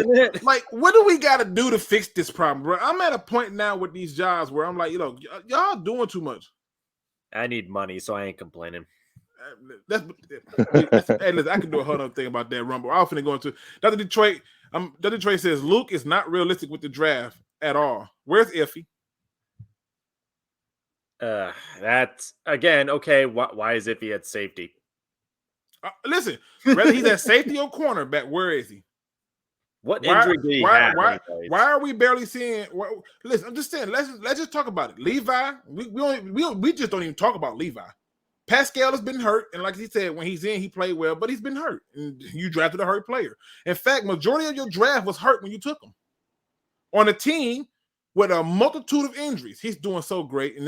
what do we got to do to fix this problem, bro? I'm at a point now with these jobs where I'm like, y'all doing too much. I need money, so I ain't complaining. Hey, listen, I can do a whole other thing about that Rumble. I'm finna go into Dr. Detroit. Dr. Detroit says Luke is not realistic with the draft at all. Where's Iffy? That's again okay. Why is Iffy at safety? Listen, whether he's at safety or cornerback, where is he? What injury did he have? Why are we barely seeing? Listen, I'm just saying. Let's just talk about it. Levi, we just don't even talk about Levi. Pascal has been hurt, and like he said, when he's in, he played well, but he's been hurt. And you drafted a hurt player. In fact, majority of your draft was hurt when you took him. On a team with a multitude of injuries, he's doing so great.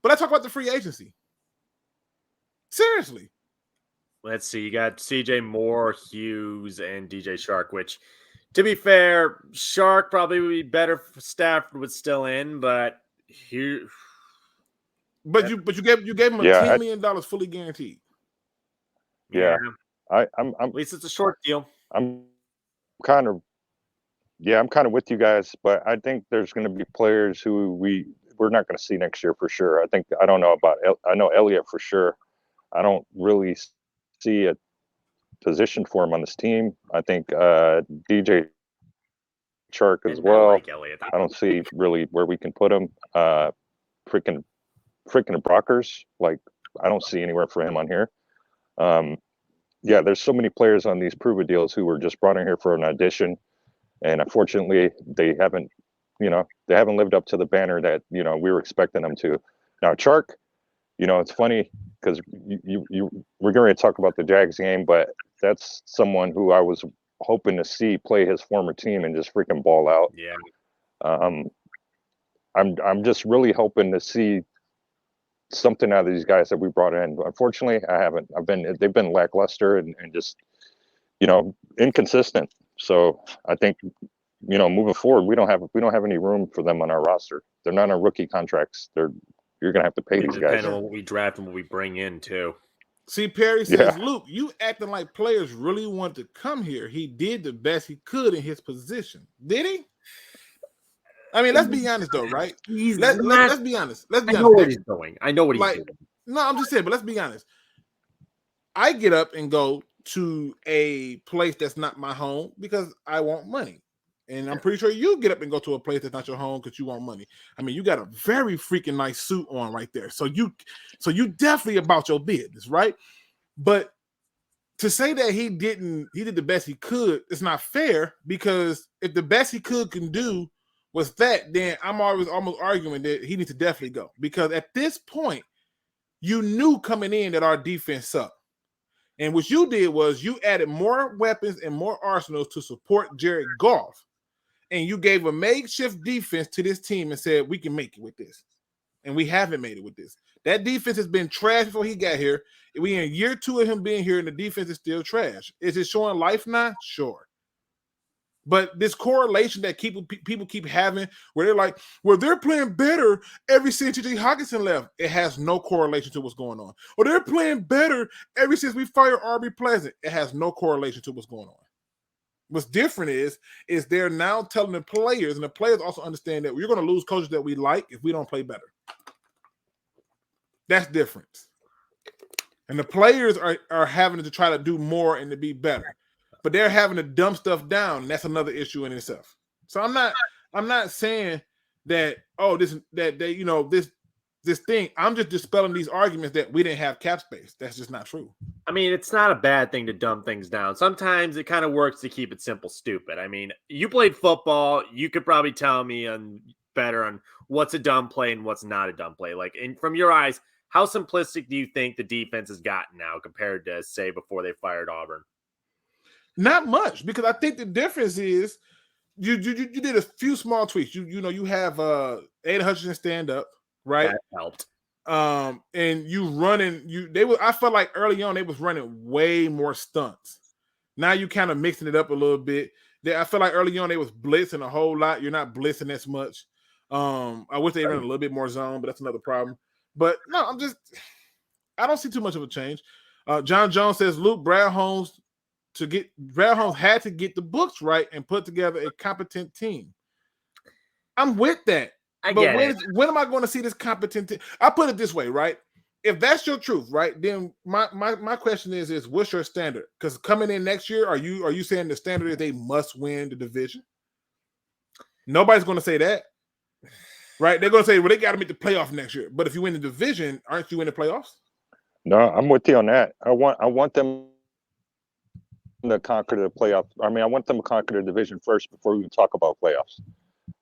But I talk about the free agency. Seriously. Let's see. You got CJ Moore, Hughes, and DJ Shark, which, to be fair, Shark probably would be better if Stafford was still in, but here. But you gave him $10 million fully guaranteed. Yeah. I'm at least it's a short deal. I'm kind of with you guys, but I think there's going to be players who we're not going to see next year for sure. I don't know about I know Elliott for sure. I don't really see a position for him on this team. I think DJ Chark as well. I don't see really where we can put him. Freaking Brockers, like I don't see anywhere for him on here. There's so many players on these prove-it deals who were just brought in here for an audition, and unfortunately they haven't lived up to the banner that we were expecting them to. Now Chark, it's funny because we're going to talk about the Jags game, but that's someone who I was hoping to see play his former team and just freaking ball out. Yeah. I'm just really hoping to see something out of these guys that we brought in. Unfortunately, I haven't. They've been lackluster and just inconsistent. So I think moving forward, we don't have any room for them on our roster. They're not on rookie contracts. You're gonna have to pay these guys. Depending on what we draft and what we bring in too. See, Perry says, Luke, you acting like players really want to come here. He did the best he could in his position. Did he? I mean, let's be honest though, right? Let's be honest. I know where he's going. I know what he's doing. No, I'm just saying, but let's be honest. I get up and go to a place that's not my home because I want money. And I'm pretty sure you get up and go to a place that's not your home because you want money. I mean, you got a very freaking nice suit on right there. So you definitely about your business, right? But to say that he did the best he could, it's not fair, because if the best he could can do was that, then I'm always almost arguing that he needs to definitely go. Because at this point, you knew coming in that our defense sucked. And what you did was you added more weapons and more arsenals to support Jared Goff. And you gave a makeshift defense to this team and said, we can make it with this. And we haven't made it with this. That defense has been trash before he got here. We in year 2 of him being here, and the defense is still trash. Is it showing life now? Sure. But this correlation that people keep having, where they're like, well, they're playing better ever since T.J. Hockenson left. It has no correlation to what's going on. Or they're playing better ever since we fired R.B. Pleasant. It has no correlation to what's going on. What's different is they're now telling the players, and the players also understand that we're going to lose coaches that we like if we don't play better. That's different. And the players are having to try to do more and to be better. But they're having to dumb stuff down, and that's another issue in itself. So I'm not saying that this thing. I'm just dispelling these arguments that we didn't have cap space. That's just not true. I mean, it's not a bad thing to dumb things down. Sometimes it kind of works to keep it simple, stupid. I mean, you played football. You could probably tell me better on what's a dumb play and what's not a dumb play. Like, from your eyes, how simplistic do you think the defense has gotten now compared to, say, before they fired Auburn? Not much, because I think the difference is you did a few small tweaks. You have Aiden Hutchinson stand up, right? That helped. And you running I felt like early on they was running way more stunts. Now you kind of mixing it up a little bit. I feel like early on they was blitzing a whole lot. You're not blitzing as much. I wish they ran a little bit more zone, but that's another problem. But no, I don't see too much of a change. John Jones says Brad Holmes had to get the books right and put together a competent team. I'm with that. When am I going to see this competent team? I put it this way, right? If that's your truth, right, then my question is what's your standard? Because coming in next year, are you saying the standard is they must win the division? Nobody's going to say that, right? They're going to say, well, they got to make the playoff next year. But if you win the division, aren't you in the playoffs? No, I'm with you on that. I want them to conquer the playoff. I mean, I want them to conquer the division first before we even talk about playoffs.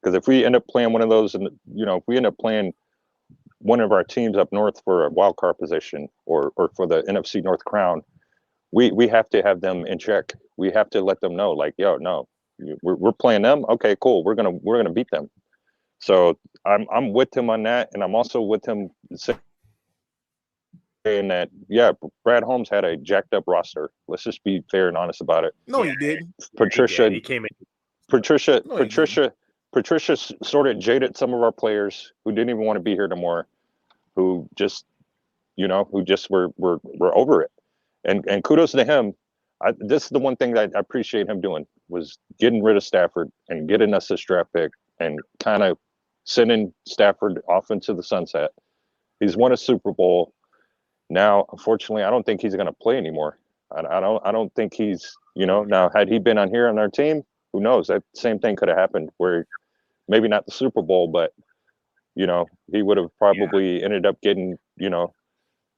Because if we end up playing one of those, and if we end up playing one of our teams up north for a wild card position or for the NFC North crown, we have to have them in check. We have to let them know, like, yo, no, we're playing them. Okay, cool. We're gonna beat them. So I'm with him on that, and I'm also with him saying that, yeah, Brad Holmes had a jacked up roster. Let's just be fair and honest about it. No, he didn't. Patricia, He came in. Patricia sort of jaded some of our players who didn't even want to be here anymore, who just were over it. And kudos to him. This is the one thing that I appreciate him doing, was getting rid of Stafford and getting us this draft pick and kind of sending Stafford off into the sunset. He's won a Super Bowl. Now, unfortunately, I don't think he's going to play anymore. I don't think he's, now had he been on here on our team, who knows? That same thing could have happened, where maybe not the Super Bowl, but, he would have probably ended up getting,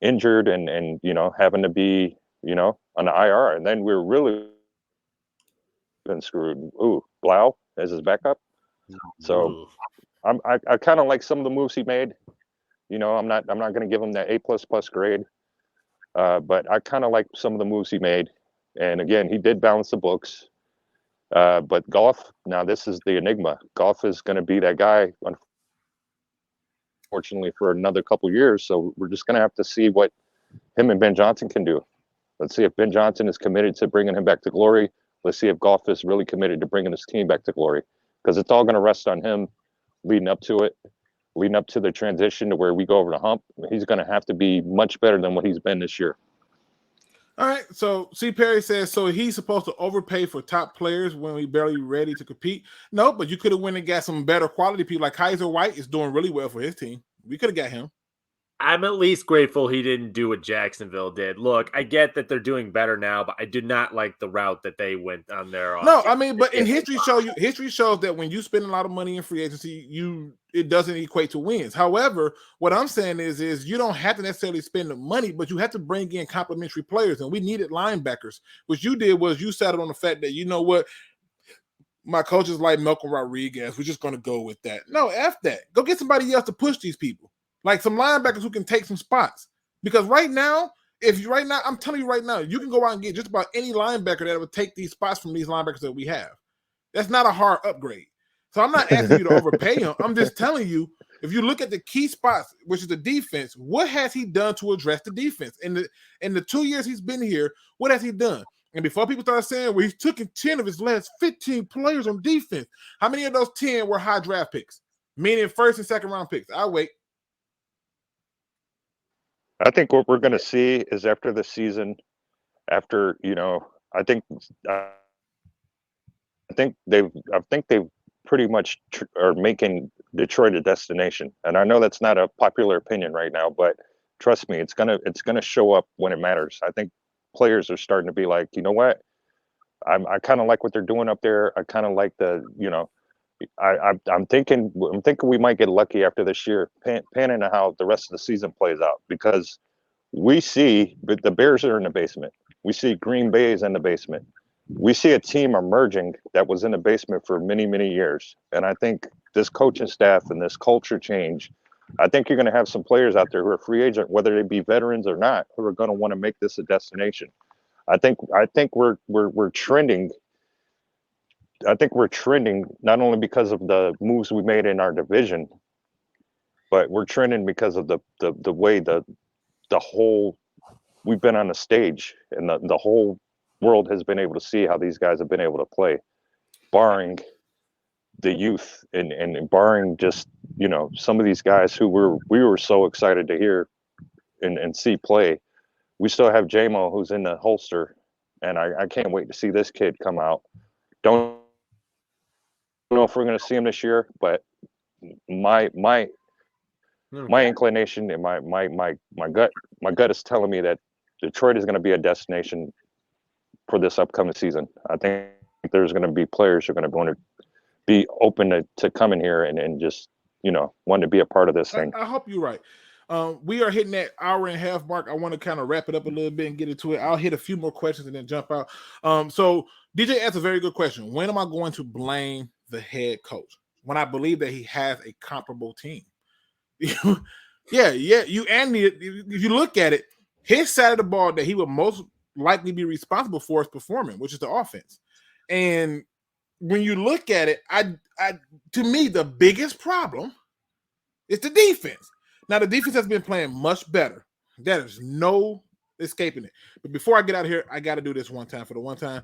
injured and having to be, on the IR. And then we're really been screwed. Ooh, Blau as his backup. So I kind of like some of the moves he made. I'm not going to give him that A++ grade, but I kind of like some of the moves he made. And again, he did balance the books. But Goff, now this is the enigma. Goff is going to be that guy, unfortunately, for another couple of years. So we're just going to have to see what him and Ben Johnson can do. Let's see if Ben Johnson is committed to bringing him back to glory. Let's see if Goff is really committed to bringing his team back to glory, because it's all going to rest on him leading up to it. Leading up to the transition to where we go over the hump, he's going to have to be much better than what he's been this year. All right. So C. Perry says, so he's supposed to overpay for top players when we barely ready to compete? No, but you could have went and got some better quality people. Like Kaiser White is doing really well for his team. We could have got him. I'm at least grateful he didn't do what Jacksonville did. Look, I get that they're doing better now, but I did not like the route that they went on their off. No, I mean, but in history shows that when you spend a lot of money in free agency, it doesn't equate to wins. However, what I'm saying is you don't have to necessarily spend the money, but you have to bring in complementary players, and we needed linebackers. What you did was you settled on the fact that, you know what, my coaches like Malcolm Rodriguez, we're just going to go with that. No, F that. Go get somebody else to push these people. Like some linebackers who can take some spots. Because right now, I'm telling you right now, you can go out and get just about any linebacker that would take these spots from these linebackers that we have. That's not a hard upgrade. So I'm not asking you to overpay him. I'm just telling you, if you look at the key spots, which is the defense, what has he done to address the defense? In the 2 years he's been here, what has he done? And before people start saying, well, he's taken 10 of his last 15 players on defense, how many of those 10 were high draft picks? Meaning first and second round picks. I'll wait. I think what we're going to see is after the season, I think they've pretty much are making Detroit a destination. And I know that's not a popular opinion right now, but trust me, it's gonna show up when it matters. I think players are starting to be like, you know what, I kind of like what they're doing up there. I kind of like I'm thinking we might get lucky after this year, panning to how the rest of the season plays out, because we see the Bears are in the basement. We see Green Bay is in the basement. We see a team emerging that was in the basement for many, many years. And I think this coaching staff and this culture change, I think you're going to have some players out there who are free agent, whether they be veterans or not, who are going to want to make this a destination. I think we're trending. I think we're trending not only because of the moves we made in our division, but we're trending because of the way the whole we've been on the stage, and the whole world has been able to see how these guys have been able to play, barring the youth and barring just, some of these guys who we were so excited to hear and see play. We still have JMO who's in the holster, and I can't wait to see this kid come out. Don't know if we're going to see him this year, but my inclination and my gut is telling me that Detroit is going to be a destination for this upcoming season. I think there's going to be players who are going to want to be open to coming here and just, wanting to be a part of this thing. I hope you're right. We are hitting that hour and a half mark. I want to kind of wrap it up a little bit and get into it. I'll hit a few more questions and then jump out. So DJ asked a very good question. When am I going to blame the head coach? When I believe that he has a comparable team. Yeah. If you look at it, his side of the ball that he would most likely be responsible for is performing, which is the offense. And when you look at it, to me, the biggest problem is the defense. Now, the defense has been playing much better. There's no escaping it. But before I get out of here, I got to do this one time for the one time.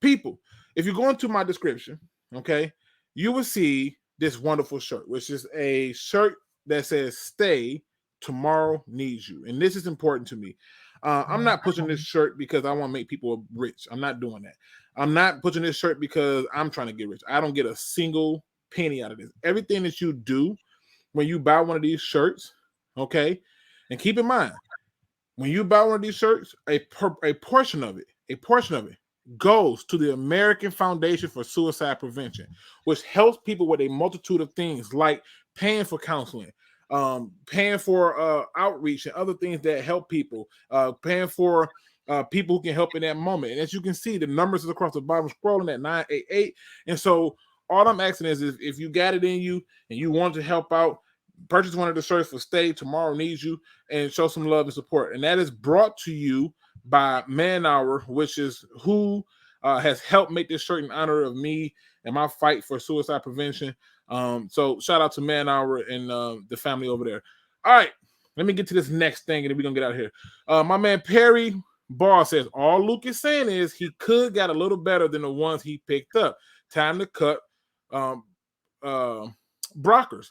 People, if you go into my description, okay, you will see this wonderful shirt, which is a shirt that says "Stay, tomorrow needs you." And this is important to me. I'm not pushing this shirt because I want to make people rich. I'm not doing that. I'm not pushing this shirt because I'm trying to get rich. I don't get a single penny out of this. Everything that you do when you buy one of these shirts, okay, and keep in mind, when you buy one of these shirts, a portion of it goes to the American Foundation for Suicide Prevention, which helps people with a multitude of things like paying for counseling, paying for outreach and other things that help people, paying for people who can help in that moment. And as you can see, the numbers is across the bottom scrolling at 988. And so all I'm asking is if you got it in you and you want to help out, purchase one of the shirts for Stay, Tomorrow Needs You, and show some love and support. And that is brought to you by Man Hour, which is who has helped make this shirt in honor of me and my fight for suicide prevention. So shout out to Man Hour and the family over there. All right, let me get to this next thing, and then we're going to get out of here. My man Perry Ball says, all Luke is saying is he could got a little better than the ones he picked up. Time to cut Brockers.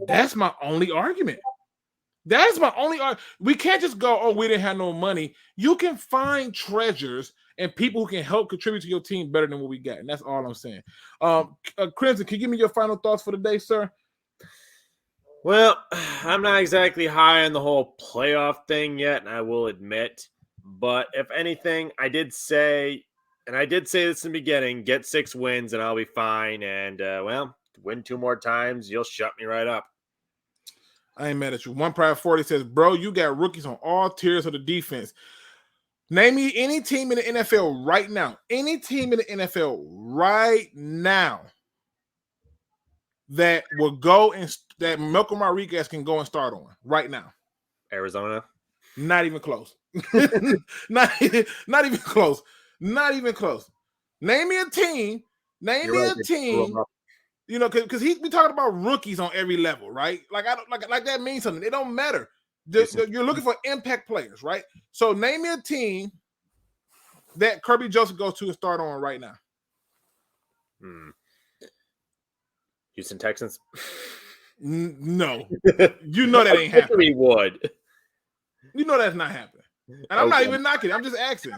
That's my only argument. That's my only argument. We can't just go, oh, we didn't have no money. You can find treasures and people who can help contribute to your team better than what we got. And that's all I'm saying. Crimson, can you give me your final thoughts for the day, sir? Well, I'm not exactly high on the whole playoff thing yet, and I will admit. But if anything, I did say this in the beginning, get 6 wins and I'll be fine. And, win 2 more times, you'll shut me right up. I ain't mad at you. One Pride 40 says, bro, you got rookies on all tiers of the defense. Name me any team in the NFL right now. Any team in the NFL right now that will go and that Malcolm Rodriguez can go and start on right now. Arizona. Not even close. not even close. Not even close. Name me a team. You know, because we talking about rookies on every level, right? Like I don't like that means something. It don't matter. You're looking for impact players, right? So name me a team that Kirby Joseph goes to and start on right now. Houston Texans. No, you know that ain't happening. We would. You know that's not happening. And I'm not even knocking it. I'm just asking.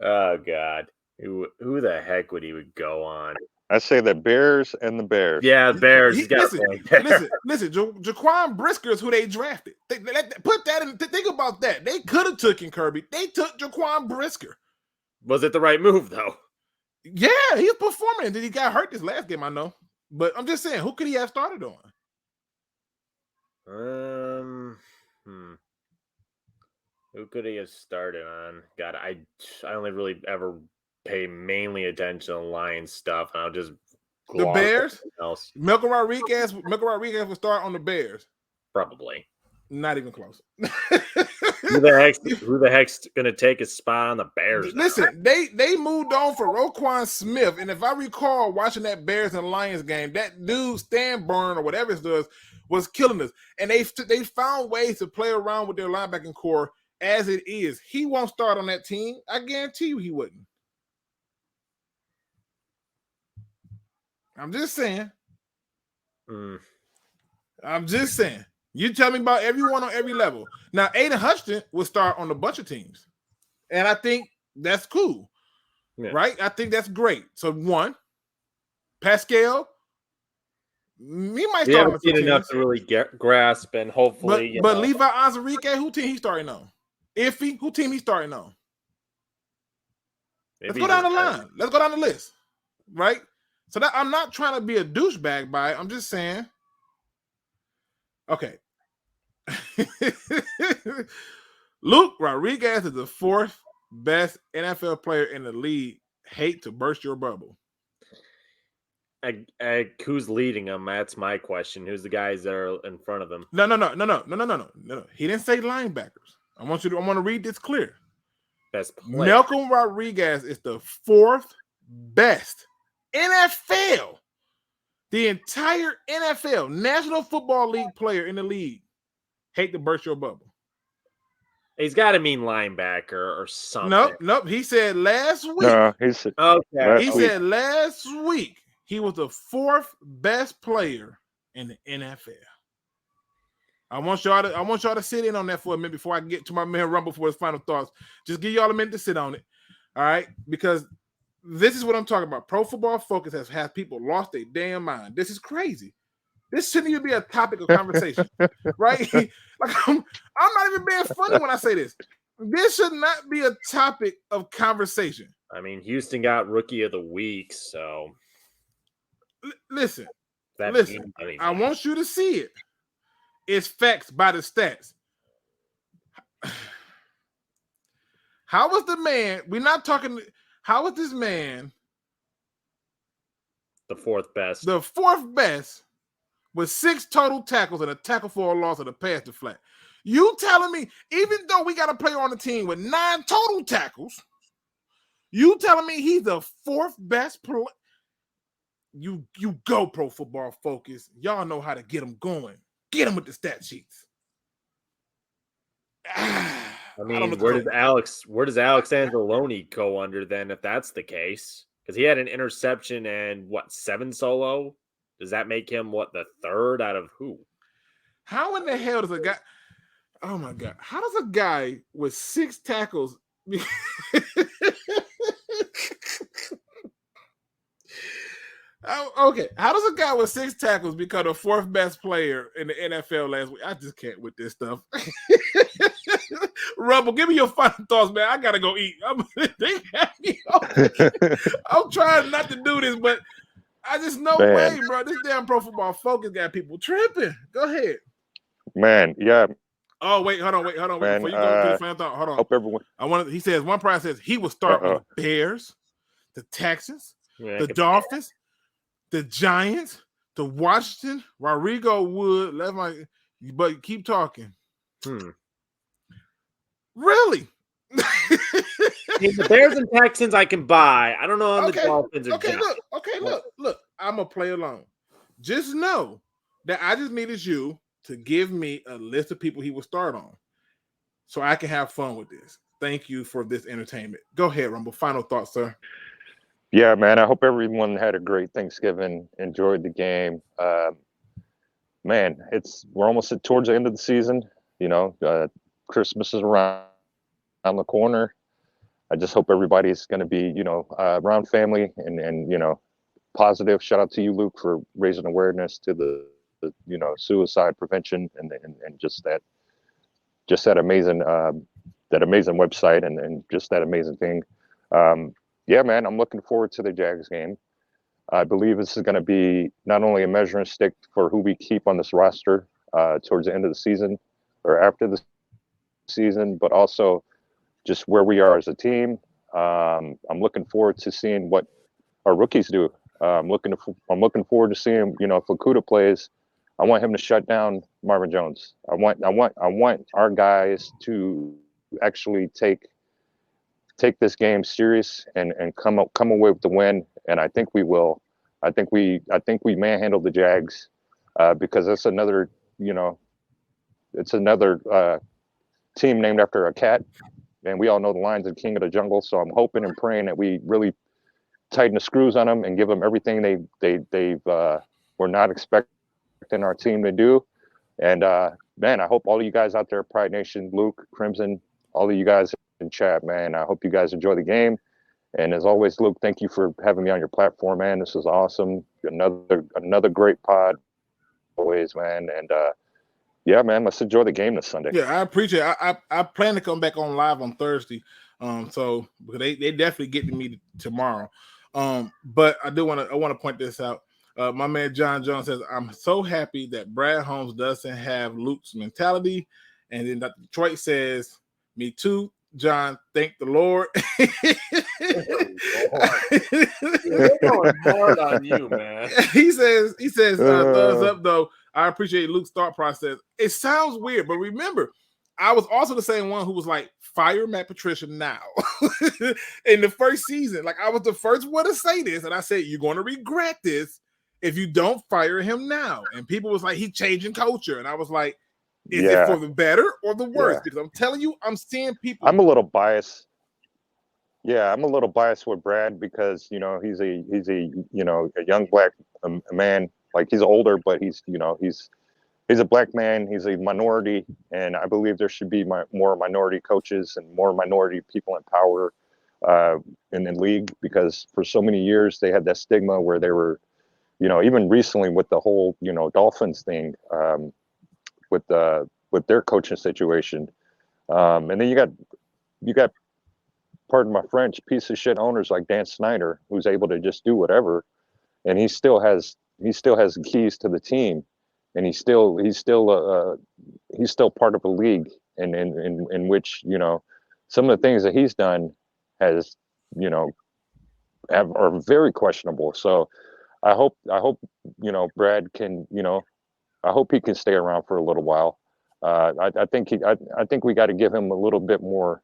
Oh God, who the heck would he would go on? I say the Bears and the Bears. Yeah, Bears. Listen. Jaquan Brisker is who they drafted. Put that in. Think about that. They could have taken Kirby. They took Jaquan Brisker. Was it the right move though? Yeah, he was performing. Then he got hurt this last game, I know. But I'm just saying, who could he have started on? Who could he have started on? God, I only really ever pay mainly attention to Lions stuff, and I'll just the Bears. Malcolm Rodriguez will start on the Bears. Probably. Not even close. Who the heck's gonna take his spot on the Bears? Listen, they moved on for Roquan Smith, and if I recall watching that Bears and Lions game, that dude Stanburn or whatever it does was killing us, and they found ways to play around with their linebacking core as it is. He won't start on that team. I guarantee you, he wouldn't. I'm just saying. I'm just saying. You tell me about everyone on every level. Now, Aiden Hutchinson will start on a bunch of teams. And I think that's cool. Yeah. Right? I think that's great. So, one, Pascal, he might start on a few teams. Enough to really grasp and hopefully. But Levi Onwuzurike, who team he starting on? Iffy, who team he starting on? Let's go down the line. Let's go down the list. Right? So that I'm not trying to be a douchebag by it. I'm just saying. Okay. Luke Rodriguez is the 4th best NFL player in the league. Hate to burst your bubble. Who's leading him? That's my question. Who's the guys that are in front of him? No. He didn't say linebackers. I want to read this clear. Best player. Malcolm Rodriguez is the 4th best NFL. The entire NFL, National Football League player in the league. Hate to burst your bubble. He's got to mean linebacker or something. Nope. He said last week. No, he's Okay. He said last week he was the 4th best player in the NFL. I want y'all to sit in on that for a minute before I get to my man Rumble for his final thoughts. Just give y'all a minute to sit on it. All right, because this is what I'm talking about. Pro Football Focus has people lost their damn mind. This is crazy. This shouldn't even be a topic of conversation, right? Like I'm not even being funny when I say this. This should not be a topic of conversation. I mean, Houston got Rookie of the Week, so listen. I I want you to see it. It's facts by the stats. How was the man? We're not talking. How was this man the 4th best? The 4th best with 6 total tackles and a tackle for a loss and a pass to flat. You telling me, even though we got a player on the team with 9 total tackles, you telling me he's the 4th best player? You go Pro Football Focus. Y'all know how to get them going. Get him with the stat sheets. I mean, where does Alex Anzalone go under then if that's the case? Because he had an interception and 7 solo? Does that make him the 3rd out of who? How in the hell does a guy? Oh my God! How does a guy with 6 tackles? Okay, how does a guy with 6 tackles become the 4th best player in the NFL last week? I just can't with this stuff. Rumble, give me your final thoughts, man. I gotta go eat. I'm trying not to do this, but I just no way, bro. This damn Pro Football Focus got people tripping. Go ahead, man. Yeah. Oh wait, hold on. Man, before you go to the final thought, hold on. Hope everyone. He says one person says he will start with the Bears, the Texans, the Dolphins, the Giants, the Washington, Rodrigo Wood. But keep talking. Really? The Bears and Texans I can buy. I don't know on the Dolphins or Giants. Look. I'm gonna play along. Just know that I just needed you to give me a list of people he will start on, so I can have fun with this. Thank you for this entertainment. Go ahead, Rumble. Final thoughts, sir. Yeah, man. I hope everyone had a great Thanksgiving, enjoyed the game. Man, we're almost towards the end of the season. You know, Christmas is around the corner. I just hope everybody's going to be, around family and positive. Shout out to you, Luke, for raising awareness to the suicide prevention and just that amazing website and just that amazing thing. Yeah, man, I'm looking forward to the Jags game. I believe this is going to be not only a measuring stick for who we keep on this roster towards the end of the season or after the season, but also just where we are as a team. I'm looking forward to seeing what our rookies do. I'm looking forward to seeing, if Lakuta plays, I want him to shut down Marvin Jones. I want our guys to actually take this game serious and come away with the win. And I think we will. I think we manhandle the Jags because that's another, it's another team named after a cat. And we all know the Lions are king of the jungle. So I'm hoping and praying that we really tighten the screws on them and give them everything they've were not expecting our team to do. And man, I hope all of you guys out there, Pride Nation, Luke, Crimson, all of you guys in chat, man, I hope you guys enjoy the game. And as always, Luke, thank you for having me on your platform, man. This is awesome. Another great pod, always, man. And yeah, man, let's enjoy the game this Sunday. Yeah, I appreciate it. I plan to come back on live on Thursday. So they definitely get to me tomorrow. But I want to point this out. My man John Jones says, I'm so happy that Brad Holmes doesn't have Luke's mentality. And then Dr. Detroit says, me too, John, thank the Lord. They're going hard on you, man. He says, thumbs up, though. I appreciate Luke's thought process. It sounds weird, but remember, I was also the same one who was like, fire Matt Patricia now. In the first season, like I was the first one to say this, and I said, you're going to regret this if you don't fire him now. And people was like, he changing culture. And I was like, is it for the better or the worse? Because I'm telling you, I'm seeing people. I'm a little biased. Yeah, I'm a little biased with Brad because, you know, he's a a young black man. Like he's older, but he's a black man. He's a minority, and I believe there should be more minority coaches and more minority people in power in the league, because for so many years they had that stigma where they were, even recently with the whole, Dolphins thing, with their coaching situation. And then you got, pardon my French, piece of shit owners like Dan Snyder, who's able to just do whatever. And he still has the keys to the team. And he's still part of a league in which, some of the things that he's done are very questionable. So I hope, Brad can, I hope he can stay around for a little while. I think we got to give him a little bit more.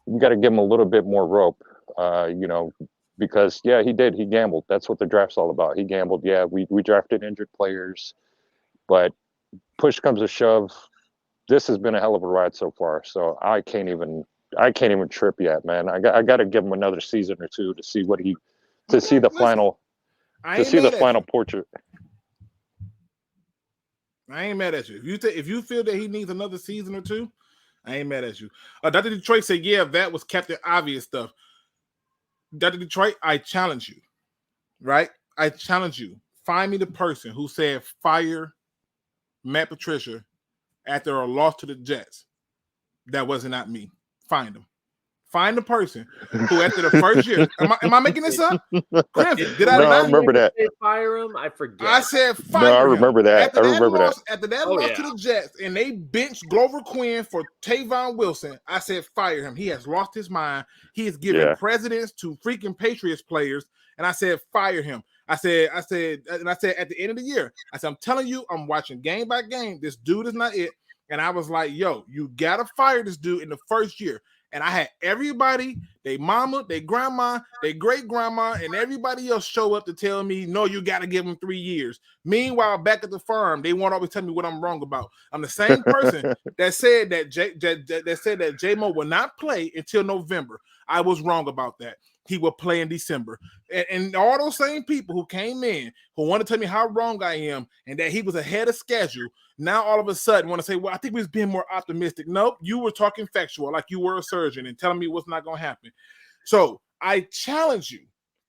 We got to give him a little bit more rope, because he gambled. That's what the draft's all about. He gambled. Yeah, we drafted injured players, but push comes to shove. This has been a hell of a ride so far. So I can't even trip yet, man. I got to give him another season or two to see the final portrait. I ain't mad at you. If you feel that he needs another season or two, I ain't mad at you. Dr. Detroit said, yeah, that was Captain Obvious stuff. Dr. Detroit, I challenge you, right? I challenge you. Find me the person who said fire Matt Patricia after a loss to the Jets. That wasn't not me. Find him. Find the person who after the first year. Am I making this up? Crimson, did I I remember that. Fire him? I forget. I said fire him. No, I remember that. After that loss to the Jets, and they benched Glover Quin for Tavon Wilson, I said fire him. He has lost his mind. He is giving precedence to freaking Patriots players, and I said fire him. I said at the end of the year, I said, I'm telling you, I'm watching game by game. This dude is not it. And I was like, yo, you gotta fire this dude in the first year. And I had everybody, they mama, they grandma, they great grandma, and everybody else show up to tell me, no, you got to give him 3 years. Meanwhile, back at the firm, they won't always tell me what I'm wrong about. I'm the same person that said that J-Mo will not play until November. I was wrong about that. He will play in December. And all those same people who came in, who want to tell me how wrong I am and that he was ahead of schedule, now all of a sudden want to say, well, I think we was being more optimistic. Nope, you were talking factual like you were a surgeon and telling me what's not going to happen. So I challenge you,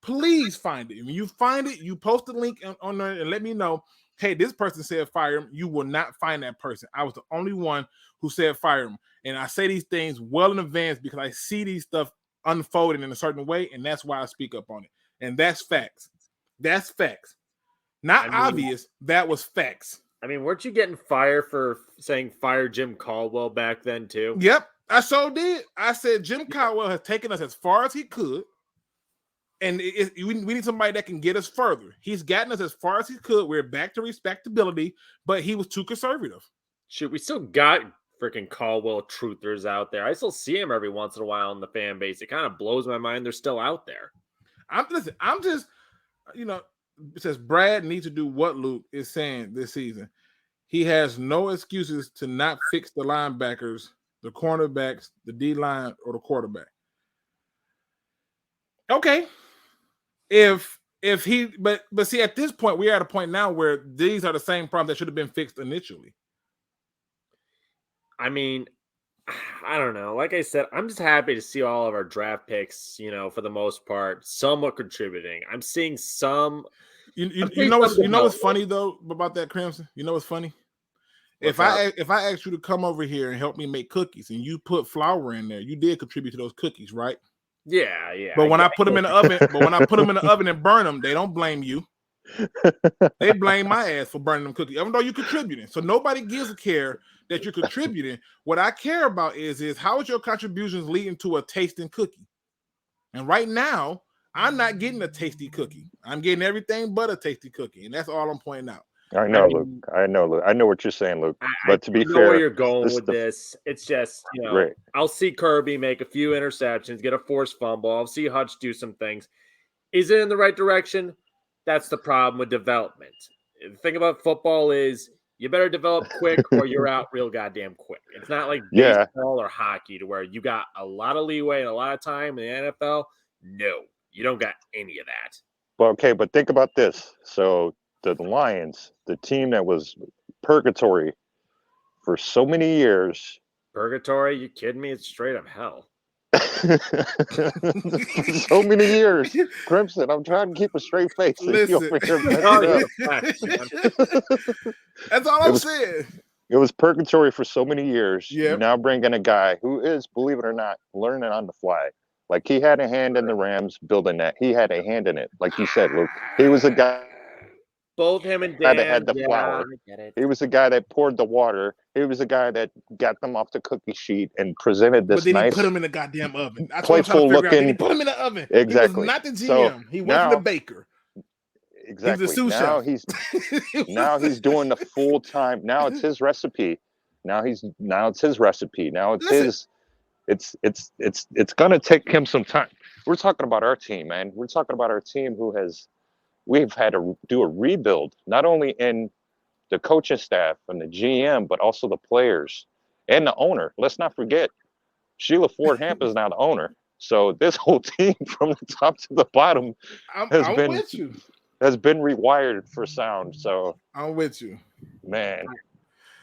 please find it. When you find it, you post the link on there and let me know, hey, this person said fire him. You will not find that person. I was the only one who said fire him. And I say these things well in advance because I see these stuff unfolding in a certain way, and that's why I speak up on it. And that's facts. That's facts. Not obvious. That was facts. I mean, weren't you getting fired for saying fire Jim Caldwell back then too? Yep, I so did. I said Jim Caldwell has taken us as far as he could, and we need somebody that can get us further. He's gotten us as far as he could. We're back to respectability, but he was too conservative. Shoot, we still got freaking Caldwell truthers out there. I still see him every once in a while in the fan base. It kind of blows my mind they're still out there. I'm just, it says Brad needs to do what Luke is saying this season. He has no excuses to not fix the linebackers, the cornerbacks, the D-line, or the quarterback. Okay. If he, but see, at this point, we're at a point now where these are the same problems that should have been fixed initially. I mean, I don't know. Like I said, I'm just happy to see all of our draft picks, for the most part, somewhat contributing. I'm seeing some. You know what's funny though about that, Crimson? You know what's funny? If I asked you to come over here and help me make cookies, and you put flour in there, you did contribute to those cookies, right? Yeah. But when I put them in the oven, and burn them, they don't blame you. They blame my ass for burning them cookies, even though you're contributing. So nobody gives a care that you're contributing. What I care about is how is your contributions leading to a tasting cookie? And right now, I'm not getting a tasty cookie. I'm getting everything but a tasty cookie, and that's all I'm pointing out. I know, Luke. I know, Luke. I know what you're saying, Luke. But to be fair, where you're going with this. It's just, right. I'll see Kirby make a few interceptions, get a forced fumble. I'll see Hutch do some things. Is it in the right direction? That's the problem with development. The thing about football is you better develop quick or you're out real goddamn quick. It's not like baseball or hockey to where you got a lot of leeway and a lot of time in the NFL. No, you don't got any of that. Well, okay, but think about this. So the Lions, the team that was purgatory for so many years. Purgatory? You kidding me? It's straight up hell. For so many years, Crimson. I'm trying to keep a straight face. Listen. That's all I'm saying. It was purgatory for so many years. Yeah. You now bring in a guy who is, believe it or not, learning on the fly. Like he had a hand in the Rams building that. He had a hand in it. Like you said, Luke. He was a guy. Both him and Dan. That had the flour. He was the guy that poured the water. He was the guy that got them off the cookie sheet and presented this but then nice. He put him in the goddamn oven. That's playful looking. He put him in the oven. Exactly. He was not the GM. So he wasn't the baker. Exactly. He was a sous chef. Now he's doing the full time. Now it's his recipe. Now it's his recipe. Now it's his. It's gonna take him some time. We're talking about our team, man. We're talking about our team we've had to do a rebuild, not only in the coaching staff and the GM, but also the players and the owner. Let's not forget, Sheila Ford Hamp is now the owner. So this whole team from the top to the bottom has been rewired for sound. So I'm with you, man.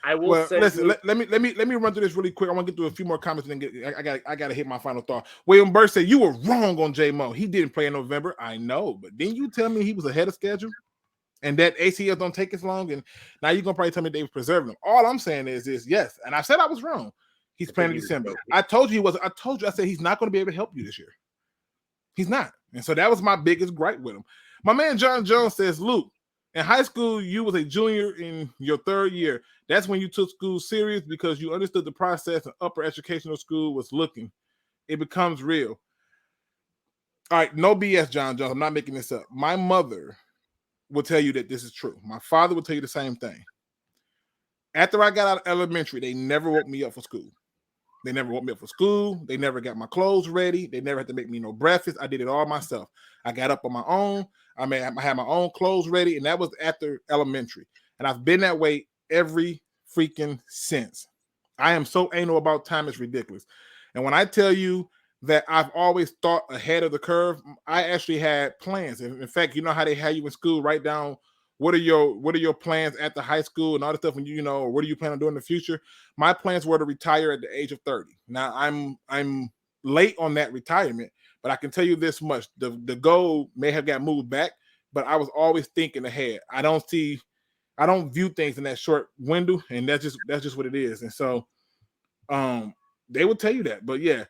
I will say. Listen, let me run through this really quick. I want to get through a few more comments and then I got to hit my final thought. William Burr said you were wrong on J Mo. He didn't play in November. I know, but didn't you tell me he was ahead of schedule and that ACL don't take as long? And now you're gonna probably tell me they were preserving him. All I'm saying is yes, and I said I was wrong. He's playing in December. I told you he was. I said he's not going to be able to help you this year. He's not, and so that was my biggest gripe with him. My man John Jones says, Luke, in high school, you was a junior in your third year. That's when you took school serious because you understood the process and upper educational school was looking. It becomes real. All right, no BS, John Jones. I'm not making this up. My mother will tell you that this is true. My father will tell you the same thing. After I got out of elementary, they never woke me up for school. They never woke me up for school. They never got my clothes ready. They never had to make me no breakfast. I did it all myself. I got up on my own. I had my own clothes ready, and that was after elementary. And I've been that way every freaking since. I am so anal about time, it's ridiculous. And when I tell you that I've always thought ahead of the curve, I actually had plans. And in fact, you know how they had you in school, write down what are your plans at the high school and all the stuff when or what do you plan on doing in the future? My plans were to retire at the age of 30. Now I'm late on that retirement, but I can tell you this much. The goal may have got moved back, but I was always thinking ahead. I don't view things in that short window, and that's just what it is. And so they will tell you that. But yeah,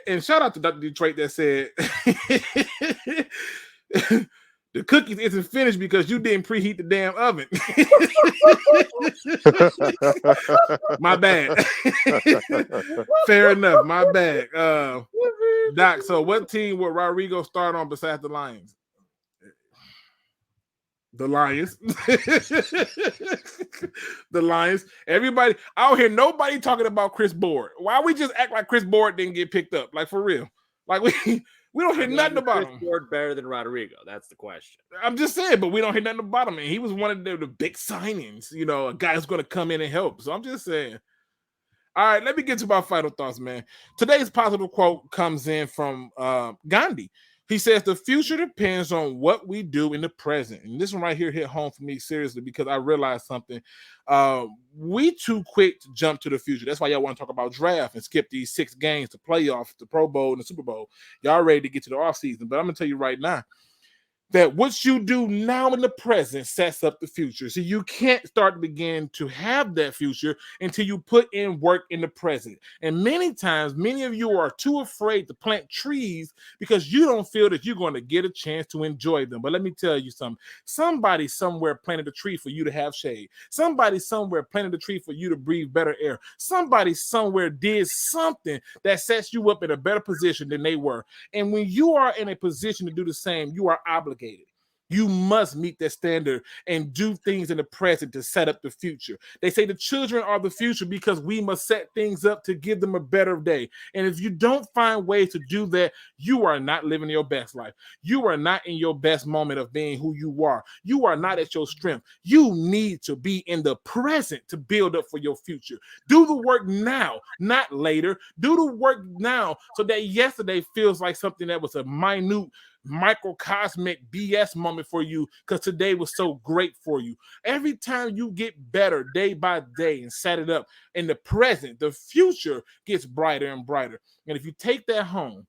and shout out to Dr. Detroit that said the cookies isn't finished because you didn't preheat the damn oven. My bad. Fair enough. My bad. Doc, so what team would Rodrigo start on besides the Lions? The Lions. The Lions. Everybody, I don't hear nobody talking about Chris Board. Why we just act like Chris Board didn't get picked up? Like, for real. Like, we don't hear nothing about him. Chris Board better than Rodrigo? That's the question. I'm just saying, but we don't hear nothing about him. And he was one of the big signings, a guy who's going to come in and help. So I'm just saying. All right, let me get to my final thoughts, man. Today's positive quote comes in from Gandhi. He says, the future depends on what we do in the present. And this one right here hit home for me seriously because I realized something. We too quick to jump to the future. That's why y'all want to talk about draft and skip these 6 games, the playoffs, the Pro Bowl, and the Super Bowl. Y'all ready to get to the offseason. But I'm going to tell you right now, that what you do now in the present sets up the future. So you can't start to begin to have that future until you put in work in the present. And many times, many of you are too afraid to plant trees because you don't feel that you're going to get a chance to enjoy them. But let me tell you something. Somebody somewhere planted a tree for you to have shade. Somebody somewhere planted a tree for you to breathe better air. Somebody somewhere did something that sets you up in a better position than they were. And when you are in a position to do the same, you are obligated. You must meet that standard and do things in the present to set up the future. They say the children are the future because we must set things up to give them a better day. And if you don't find ways to do that, you are not living your best life. You are not in your best moment of being who you are. You are not at your strength. You need to be in the present to build up for your future. Do the work now, not later. Do the work now so that yesterday feels like something that was a minute microcosmic BS moment for you because today was so great for you. Every time you get better day by day and set it up in the present, the future gets brighter and brighter. And if you take that home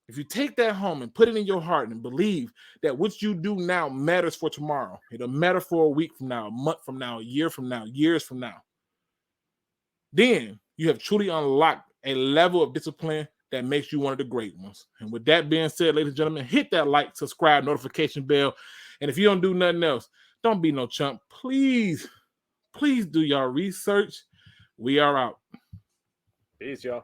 and put it in your heart and believe that what you do now matters for tomorrow, it'll matter for a week from now, a month from now, a year from now, years from now, then you have truly unlocked a level of discipline that makes you one of the great ones. And with that being said, ladies and gentlemen, hit that like, subscribe, notification bell. And if you don't do nothing else, don't be no chump. Please do y'all research. We are out. Peace, y'all.